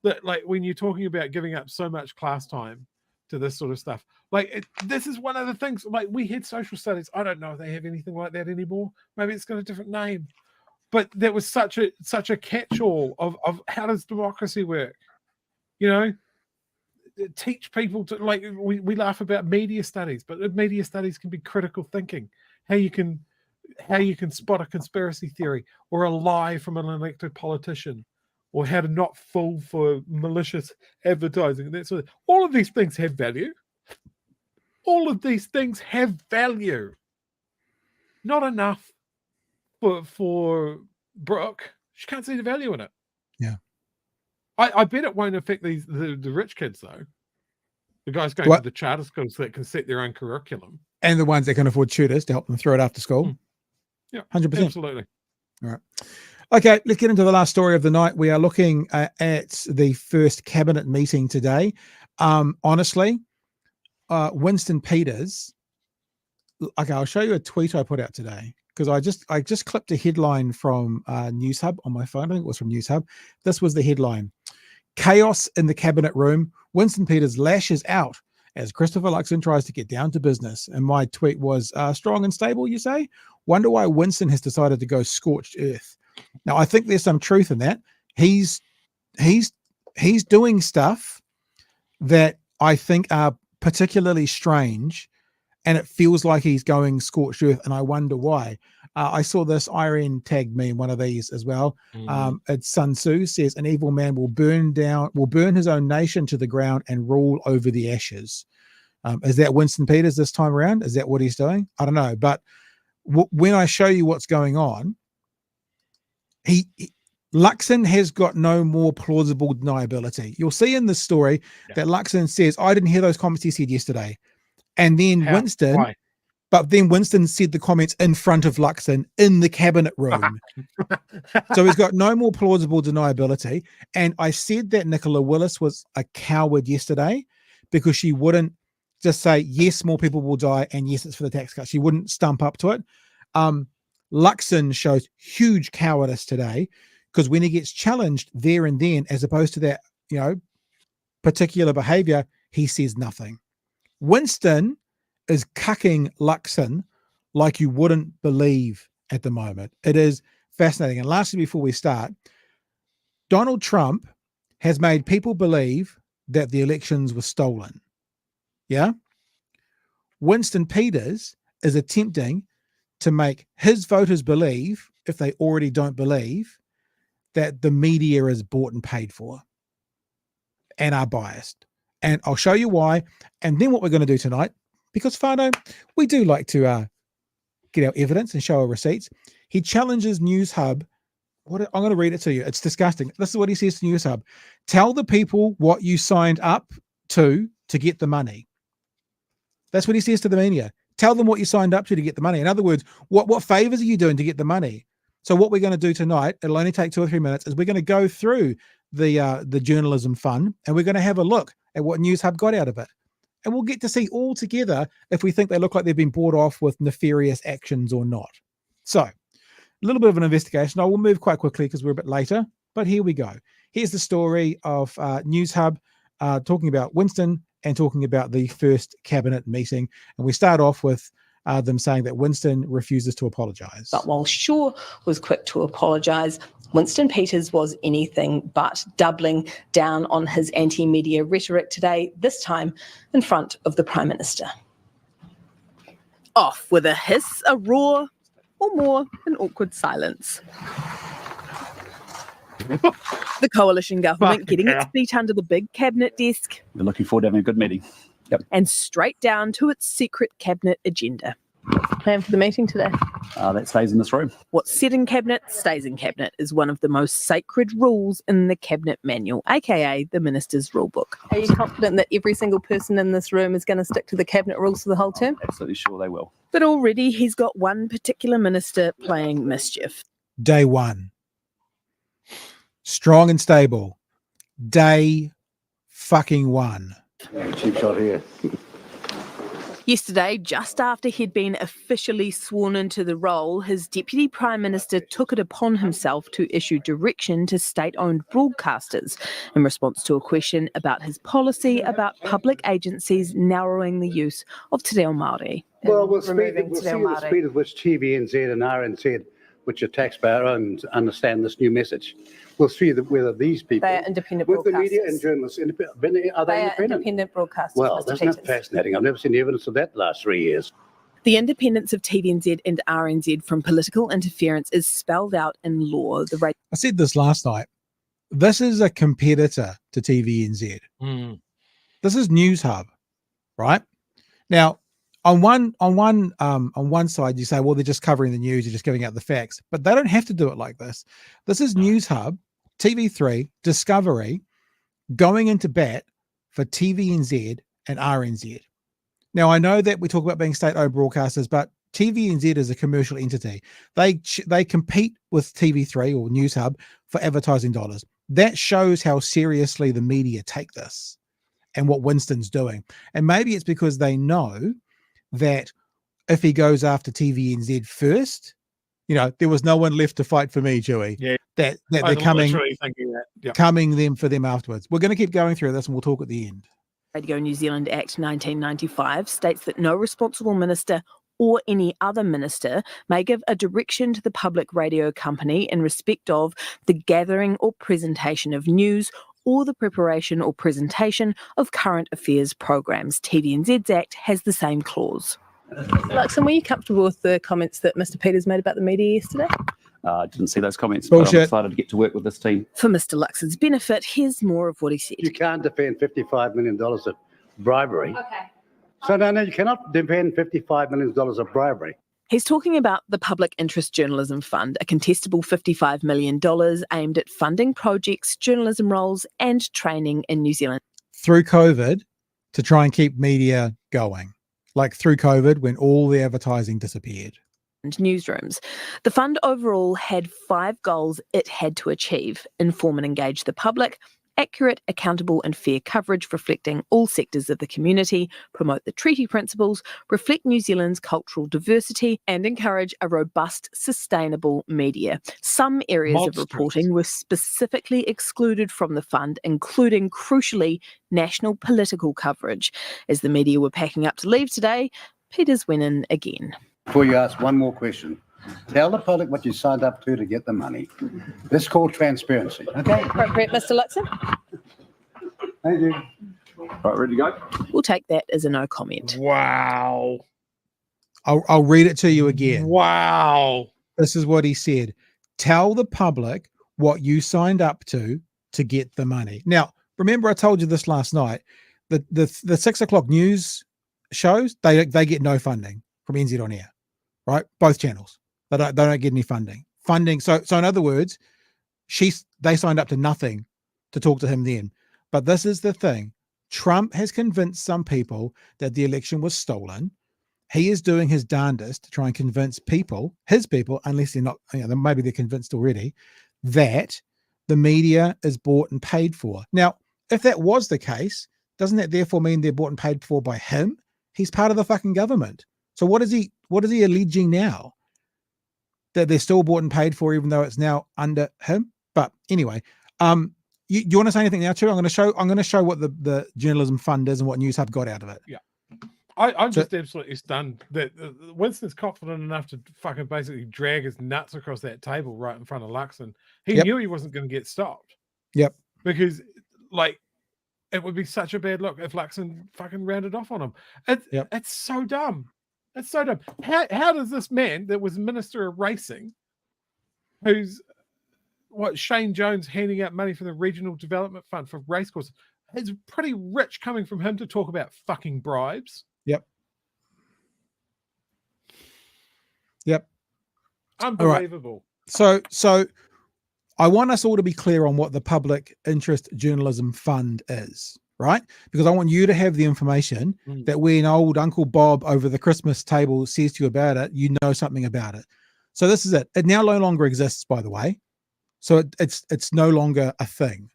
that, like, when you're talking about giving up so much class time to this sort of stuff, this is one of the things. Like, we had social studies. I don't know if they have anything like that anymore. Maybe it's got a different name, but there was such a catch-all of how does democracy work. Teach people to, like, we laugh about media studies, but media studies can be critical thinking. How you can spot a conspiracy theory or a lie from an elected politician, or how to not fall for malicious advertising. And that sort of, all of these things have value. All of these things have value. Not enough for Brooke. She can't see the value in it. Yeah. I bet it won't affect the rich kids, though. The guys going to the charter schools that can set their own curriculum. And the ones that can afford tutors to help them through it after school. Yeah, 100%. Absolutely. All right. Okay, let's get into the last story of the night. We are looking at the first cabinet meeting today. Honestly, Winston Peters. Okay, I'll show you a tweet I put out today, because I just clipped a headline from News Hub on my phone. I think it was from News Hub. This was the headline: "Chaos in the cabinet room. Winston Peters lashes out as Christopher Luxon tries to get down to business." And my tweet was, "Strong and stable, you say? Wonder why Winston has decided to go scorched earth." Now, I think there's some truth in that. He's doing stuff that I think are particularly strange, and it feels like he's going scorched earth, and I wonder why. I saw this Irene tagged me in one of these as well. It's Sun Tzu says, "An evil man will burn his own nation to the ground and rule over the ashes." Is that Winston Peters this time around? Is that what he's doing? I don't know. But when I show you what's going on, Luxon has got no more plausible deniability. You'll see in this story that Luxon says, "I didn't hear those comments he said yesterday." And then Winston said the comments in front of Luxon in the cabinet room. So he's got no more plausible deniability. And I said that Nicola Willis was a coward yesterday because she wouldn't just say, yes, more people will die, and yes, it's for the tax cut. She wouldn't stump up to it. Luxon shows huge cowardice today, because when he gets challenged there and then, as opposed to that, particular behavior, he says nothing. Winston is cucking Luxon like you wouldn't believe at the moment. It is fascinating. And lastly, before we start, Donald Trump has made people believe that the elections were stolen. Yeah. Winston Peters is attempting to make his voters believe, if they already don't believe, that the media is bought and paid for and are biased. And I'll show you why. And then what we're going to do tonight, because Fano, we do like to get our evidence and show our receipts. He challenges News Hub. I'm going to read it to you. It's disgusting. This is what he says to News Hub: "Tell the people what you signed up to get the money." That's what he says to the media. Tell them what you signed up to get the money. In other words, what favors are you doing to get the money? So what we're going to do tonight, it'll only take 2 or 3 minutes, is we're going to go through the journalism fund, and we're going to have a look at what News Hub got out of it. And we'll get to see all together if we think they look like they've been bought off with nefarious actions or not. So a little bit of an investigation. I will move quite quickly because we're a bit later, but here we go. Here's the story of News Hub talking about Winston and talking about the first cabinet meeting. And we start off with them saying that Winston refuses to apologise. But while Shaw was quick to apologise, Winston Peters was anything but, doubling down on his anti-media rhetoric today, this time in front of the Prime Minister. Off with a hiss, a roar, or more, an awkward silence. The coalition government getting its feet under the big cabinet desk. We're looking forward to having a good meeting. Yep. And straight down to its secret cabinet agenda. Plan for the meeting today? That stays in this room. What's said in cabinet stays in cabinet is one of the most sacred rules in the cabinet manual, aka the minister's rule book. Are you confident that every single person in this room is going to stick to the cabinet rules for the whole term? Absolutely sure they will. But already he's got one particular minister playing mischief. Day one. Strong and stable. Day fucking one. Cheap shot here. Yesterday, just after he'd been officially sworn into the role, his Deputy Prime Minister took it upon himself to issue direction to state-owned broadcasters in response to a question about his policy about public agencies narrowing the use of Te Reo Māori. Well, we'll see the speed at which TVNZ and RNZ, which are taxpayer-owned, understand this new message. We'll see whether these people, They are independent with the broadcasters. media and journalists, are they They are independent? independent broadcasters, Well, Mr. that's Peters. not fascinating. I've never seen evidence of that the last 3 years. The independence of TVNZ and RNZ from political interference is spelled out in law. I said this last night. This is a competitor to TVNZ. This is News Hub, right? Now, on one side, you say, well, they're just covering the news, they're just giving out the facts, but they don't have to do it like this. This is News Hub, TV3, Discovery, going into bat for TVNZ and RNZ. Now, I know that we talk about being state-owned broadcasters, but TVNZ is a commercial entity. They compete with TV3 or News Hub for advertising dollars. That shows how seriously the media take this and what Winston's doing. And maybe it's because they know that if he goes after TVNZ first, there was no one left to fight for me, Joey. Yeah. That they're coming thinking that. Yep. coming them for them afterwards. We're going to keep going through this and we'll talk at the end. Radio New Zealand Act 1995 states that no responsible minister or any other minister may give a direction to the public radio company in respect of the gathering or presentation of news or the preparation or presentation of current affairs programs. TVNZ's Act has the same clause. Luxon, were you comfortable with the comments that Mr. Peters made about the media yesterday? I didn't see those comments, Bullshit. but I'm excited to get to work with this team. For Mr. Luxon's benefit, here's more of what he said. You can't defend $55 million of bribery. Okay. So, no, you cannot defend $55 million of bribery. He's talking about the Public Interest Journalism Fund, a contestable $55 million aimed at funding projects, journalism roles and training in New Zealand. Through COVID, to try and keep media going. Like through COVID, when all the advertising disappeared. Newsrooms. The fund overall had 5 goals it had to achieve: inform and engage the public, accurate, accountable and fair coverage reflecting all sectors of the community, promote the treaty principles, reflect New Zealand's cultural diversity and encourage a robust, sustainable media. Some areas of reporting were specifically excluded from the fund, including, crucially, national political coverage. As the media were packing up to leave today, Peters went in again. Before you ask one more question, tell the public what you signed up to get the money. This is called transparency. Okay? Appropriate, Mr. Luxon? Thank you. Right, ready to go? We'll take that as a no comment. Wow. I'll read it to you again. Wow. This is what he said. Tell the public what you signed up to get the money. Now, remember I told you this last night. The 6 o'clock news shows, they get no funding from NZ On Air, right? Both channels. They don't get any funding. So in other words, they signed up to nothing to talk to him then. But this is the thing. Trump has convinced some people that the election was stolen. He is doing his darndest to try and convince his people, unless they're not, maybe they're convinced already, that the media is bought and paid for. Now, if that was the case, doesn't that therefore mean they're bought and paid for by him? He's part of the fucking government. So what is he alleging now? That they're still bought and paid for, even though it's now under him. But anyway, you want to say anything now too? I'm going to show what the journalism fund is and what News Hub got out of it. Yeah. I'm just absolutely stunned that Winston's confident enough to fucking basically drag his nuts across that table right in front of Luxon. He knew he wasn't going to get stopped. Yep. Because, it would be such a bad look if Luxon fucking rounded off on him. It's so dumb. It's so dumb. How does this man that was Minister of Racing, who's Shane Jones handing out money from the Regional Development Fund for racecourses, is pretty rich coming from him to talk about fucking bribes? Yep. Unbelievable. Right. So I want us all to be clear on what the Public Interest Journalism Fund is, right? Because I want you to have the information that when old Uncle Bob over the Christmas table says to you about it, you know something about it. So this is it. It now no longer exists, by the way. So it's no longer a thing.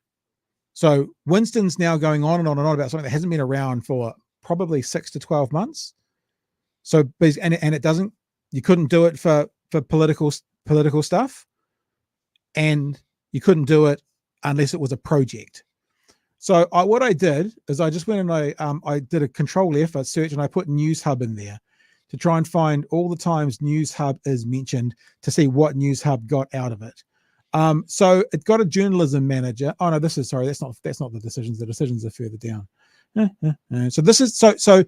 So Winston's now going on and on and on about something that hasn't been around for probably 6 to 12 months. So and it doesn't. You couldn't do it for political stuff, and you couldn't do it unless it was a project. So what I did is I just went and I did a Control F search, and I put News Hub in there to try and find all the times News Hub is mentioned to see what News Hub got out of it. So it got a journalism manager. Oh no, that's not the decisions. The decisions are further down. So this is so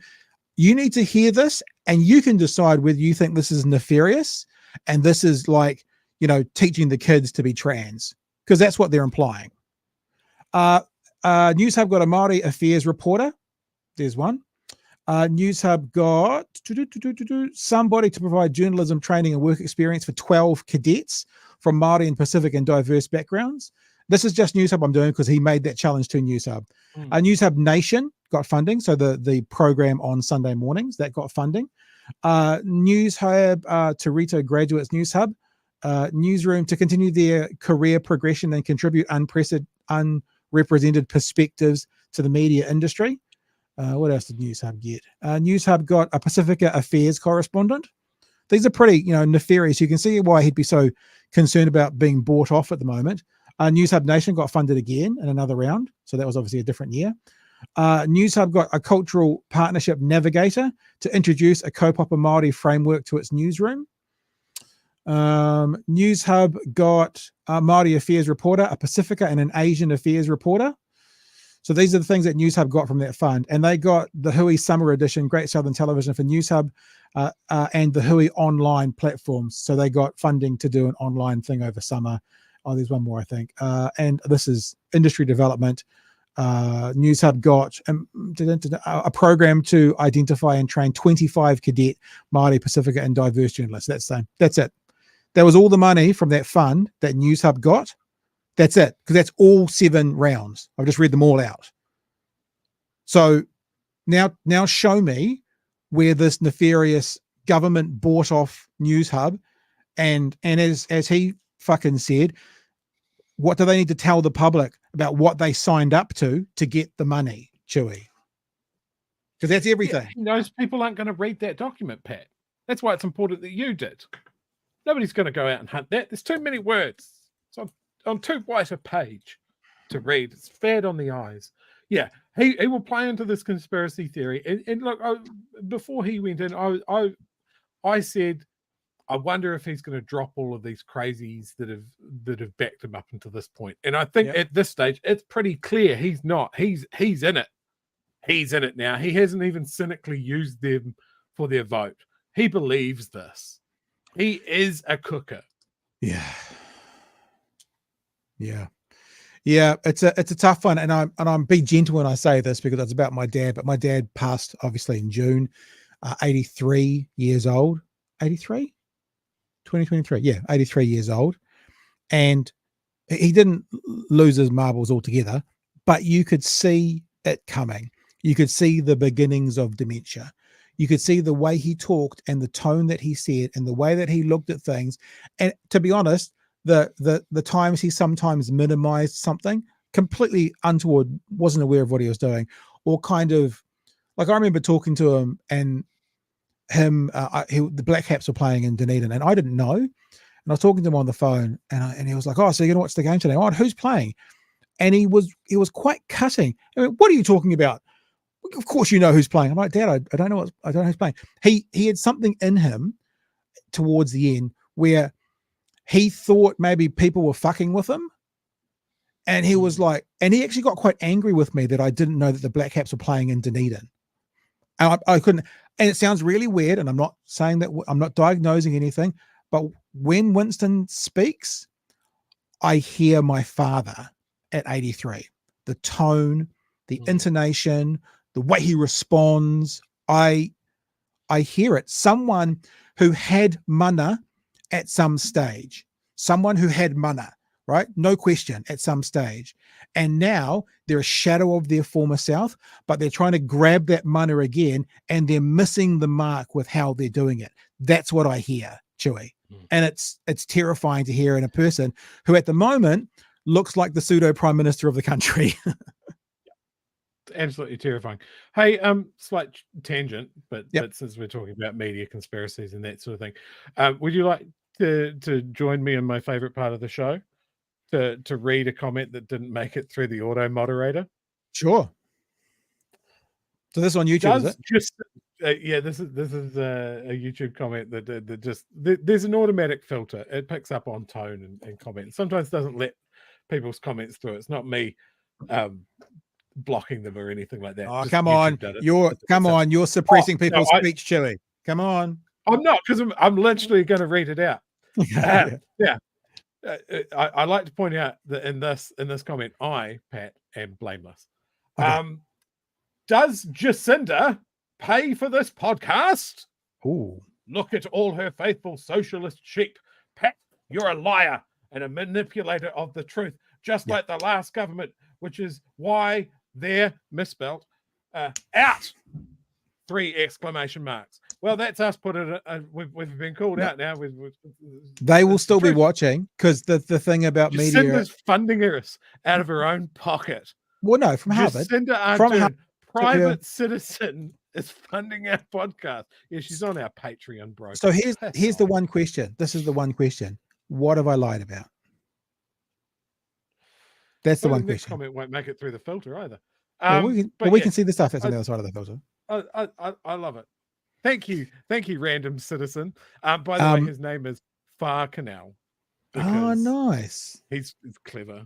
you need to hear this, and you can decide whether you think this is nefarious and this is like, teaching the kids to be trans, because that's what they're implying. News Hub got a Māori Affairs reporter. There's one. News Hub got somebody to provide journalism training and work experience for 12 cadets from Māori and Pacific and diverse backgrounds. This is just News Hub I'm doing because he made that challenge to News Hub. News Hub Nation got funding. So the program on Sunday mornings, that got funding. News Hub, Torito Graduates News Hub, Newsroom to continue their career progression and contribute unrepresented perspectives to the media industry. What else did News Hub get? News Hub got a Pacifica Affairs correspondent. These are pretty, nefarious. You can see why he'd be so concerned about being bought off at the moment. News Hub Nation got funded again in another round. So that was obviously a different year. News Hub got a cultural partnership navigator to introduce a kaupapa Māori framework to its newsroom. News Hub got a Māori Affairs reporter, a Pacifica and an Asian Affairs reporter. So these are the things that News Hub got from that fund. And they got the Hui Summer Edition, Great Southern Television for News Hub, and the Hui online platforms. So they got funding to do an online thing over summer. Oh, there's one more, I think. And this is industry development. News Hub got a program to identify and train 25 cadet Māori, Pacifica and diverse journalists. That's it. That was all the money from that fund that News Hub got. That's it, because that's all 7 rounds. I've just read them all out. So now show me where this nefarious government bought off News Hub, and as he fucking said, what do they need to tell the public about what they signed up to get the money, Chewy? Because that's everything. Yeah, he knows people aren't going to read that document, Pat. That's why it's important that you did. Nobody's going to go out and hunt that. There's too many words. It's on too white a page to read. It's bad on the eyes. Yeah, he will play into this conspiracy theory. And look, before he went in, I said, I wonder if he's going to drop all of these crazies that have backed him up until this point. And I think at this stage, it's pretty clear he's not. He's in it. He's in it now. He hasn't even cynically used them for their vote. He believes this. He is a cooker. Yeah. It's a tough one, and I'm be gentle when I say this because it's about my dad. But my dad passed obviously in June, 83 years old. 83, 2023. Yeah, 83 years old, and he didn't lose his marbles altogether, but you could see it coming. You could see the beginnings of dementia. You could see the way he talked and the tone that he said and the way that he looked at things. And to be honest, the times he sometimes minimized something completely untoward, wasn't aware of what he was doing, or kind of like, I remember talking to him and the Black Caps were playing in Dunedin and I didn't know. And I was talking to him on the phone and he was like, oh, so you're going to watch the game today? Oh, who's playing? And he was quite cutting. I mean, what are you talking about? Of course you know who's playing. I'm like, Dad, I don't know who's playing. He had something in him towards the end where he thought maybe people were fucking with him. And he was like, and he actually got quite angry with me that I didn't know that the Black Caps were playing in Dunedin. And I couldn't, and it sounds really weird, and I'm not saying that, I'm not diagnosing anything, but when Winston speaks, I hear my father at 83. The tone, the intonation, the way he responds, I hear it. Someone who had mana at some stage, someone who had mana, right? No question, at some stage. And now they're a shadow of their former self, but they're trying to grab that mana again, and they're missing the mark with how they're doing it. That's what I hear, Chewy. And it's terrifying to hear in a person who at the moment looks like the pseudo prime minister of the country. Absolutely terrifying. Hey, slight tangent, but since we're talking about media conspiracies and that sort of thing, would you like to join me in my favorite part of the show, to read a comment that didn't make it through the auto moderator? Sure. So this is on YouTube, is it? Yeah, this is a YouTube comment that just there's an automatic filter. It picks up on tone and comment. Sometimes doesn't let people's comments through. It's not me blocking them or anything like that. Oh, Just come YouTube on. You're suppressing people's speech, Chewy. Come on. I'm not, because I'm literally going to read it out. Yeah. I like to point out that in this comment, I, Pat, am blameless. Okay. Does Jacinda pay for this podcast? Ooh. Look at all her faithful socialist sheep. Pat, you're a liar and a manipulator of the truth, just like the last government, which is why they're misspelled. Out! 3 exclamation marks. Well, that's us put it. We've been called out now. They will still be watching, because the thing about media. Jacinda's funding us out of her own pocket. Well, no, from Harvard. Jacinda Ardern, private citizen, is funding our podcast. Yeah, she's on our Patreon, bro. So here's the one question. This is the one question. What have I lied about? That's the one question. Comment won't make it through the filter either. We can see the stuff that's on the other side of the filter. I love it. Thank you, random citizen. By the way, his name is Far Canal. Oh, nice. He's clever.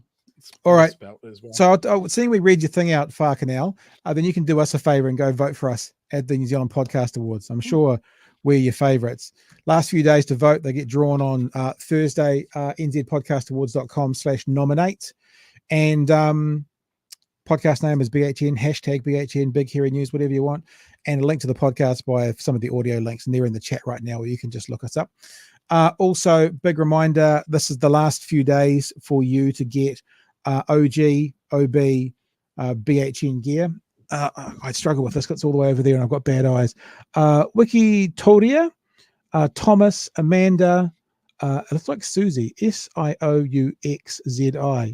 All right. As well. So seeing we read your thing out, Far Canal, then you can do us a favor and go vote for us at the New Zealand Podcast Awards. I'm sure we're your favorites. Last few days to vote. They get drawn on Thursday, nzpodcastawards.com/nominate. And podcast name is BHN, #BHN, Big Hairy News, whatever you want. And a link to the podcast by some of the audio links, and they're in the chat right now, where you can just look us up. Also, big reminder, this is the last few days for you to get OG, OB, BHN gear. I struggle with this, it's all the way over there and I've got bad eyes. Wiki Toria, Thomas, Amanda, it looks like Susie, SIOUXZI,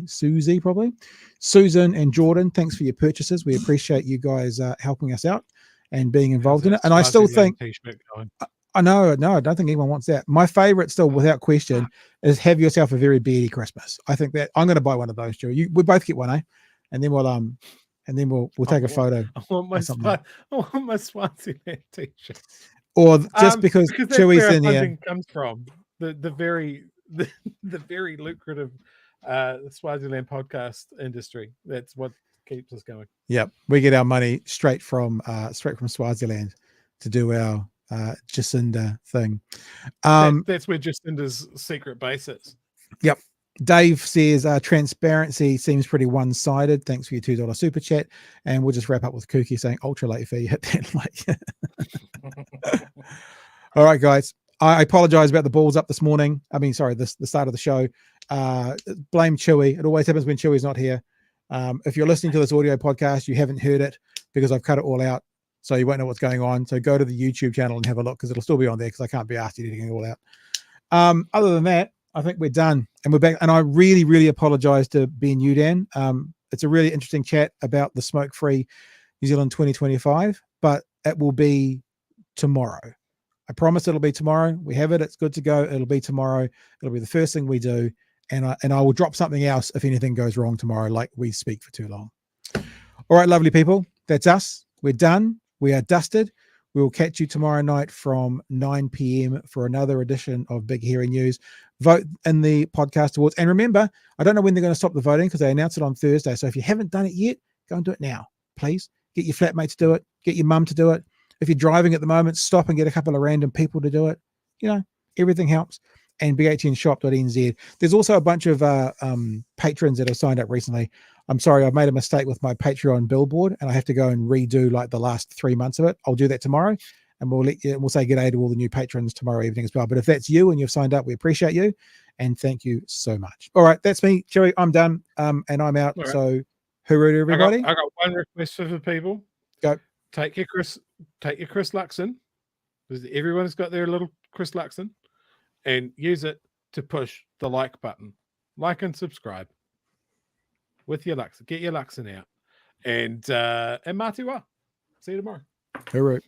Susie probably, Susan and Jordan, thanks for your purchases. We appreciate you guys helping us out and being involved in it. And I still think, I don't think anyone wants that. My favorite still, without question, is have yourself a very beardy Christmas. I think that I'm going to buy one of those, Joe. We both get one, eh? And then we'll take a photo. I want my Swaziland t-shirt. Or just because that's Chewy's where in funding here. comes from. The very lucrative Swaziland podcast industry. That's what keeps us going. Yep, we get our money straight from Swaziland to do our Jacinda thing. That's where Jacinda's secret base is. Yep. Dave says transparency seems pretty one-sided. Thanks for your $2 super chat. And we'll just wrap up with Kooky saying ultra late fee. Hit that like. All right, guys. I apologize about the balls up this morning. I mean, sorry, the start of the show. Blame Chewy. It always happens when Chewy's not here. If you're listening to this audio podcast, you haven't heard it because I've cut it all out. So you won't know what's going on. So go to the YouTube channel and have a look, because it'll still be on there, because I can't be asked editing it all out. Other than that, I think we're done and we're back. And I really, really apologize to Ben Youdan. It's a really interesting chat about the Smokefree New Zealand 2025, but it will be tomorrow. I promise it'll be tomorrow. We have it. It's good to go. It'll be tomorrow. It'll be the first thing we do. And I will drop something else if anything goes wrong tomorrow, like we speak for too long. All right, lovely people. That's us. We're done. We are dusted. We will catch you tomorrow night from 9 p.m. for another edition of Big Hairy News. Vote in the podcast awards. And remember, I don't know when they're going to stop the voting, because they announce it on Thursday. So if you haven't done it yet, go and do it now, please. Get your flatmate to do it. Get your mum to do it. If you're driving at the moment, stop and get a couple of random people to do it. You know, everything helps. And bhnshop.nz. There's also a bunch of patrons that have signed up recently. I'm sorry, I've made a mistake with my Patreon billboard, and I have to go and redo like the last 3 months of it. I'll do that tomorrow, and we'll say g'day to all the new patrons tomorrow evening as well. But if that's you and you've signed up, we appreciate you, and thank you so much. All right, that's me, Jerry. I'm done, and I'm out. Right. So, hooroo to everybody. I got one request for the people. Go. Take your Chris Luxon, because everyone's got their little Chris Luxon, and use it to push the like button. Like and subscribe with your Luxon. Get your Luxon out. And Matiwa. See you tomorrow. Hooroo.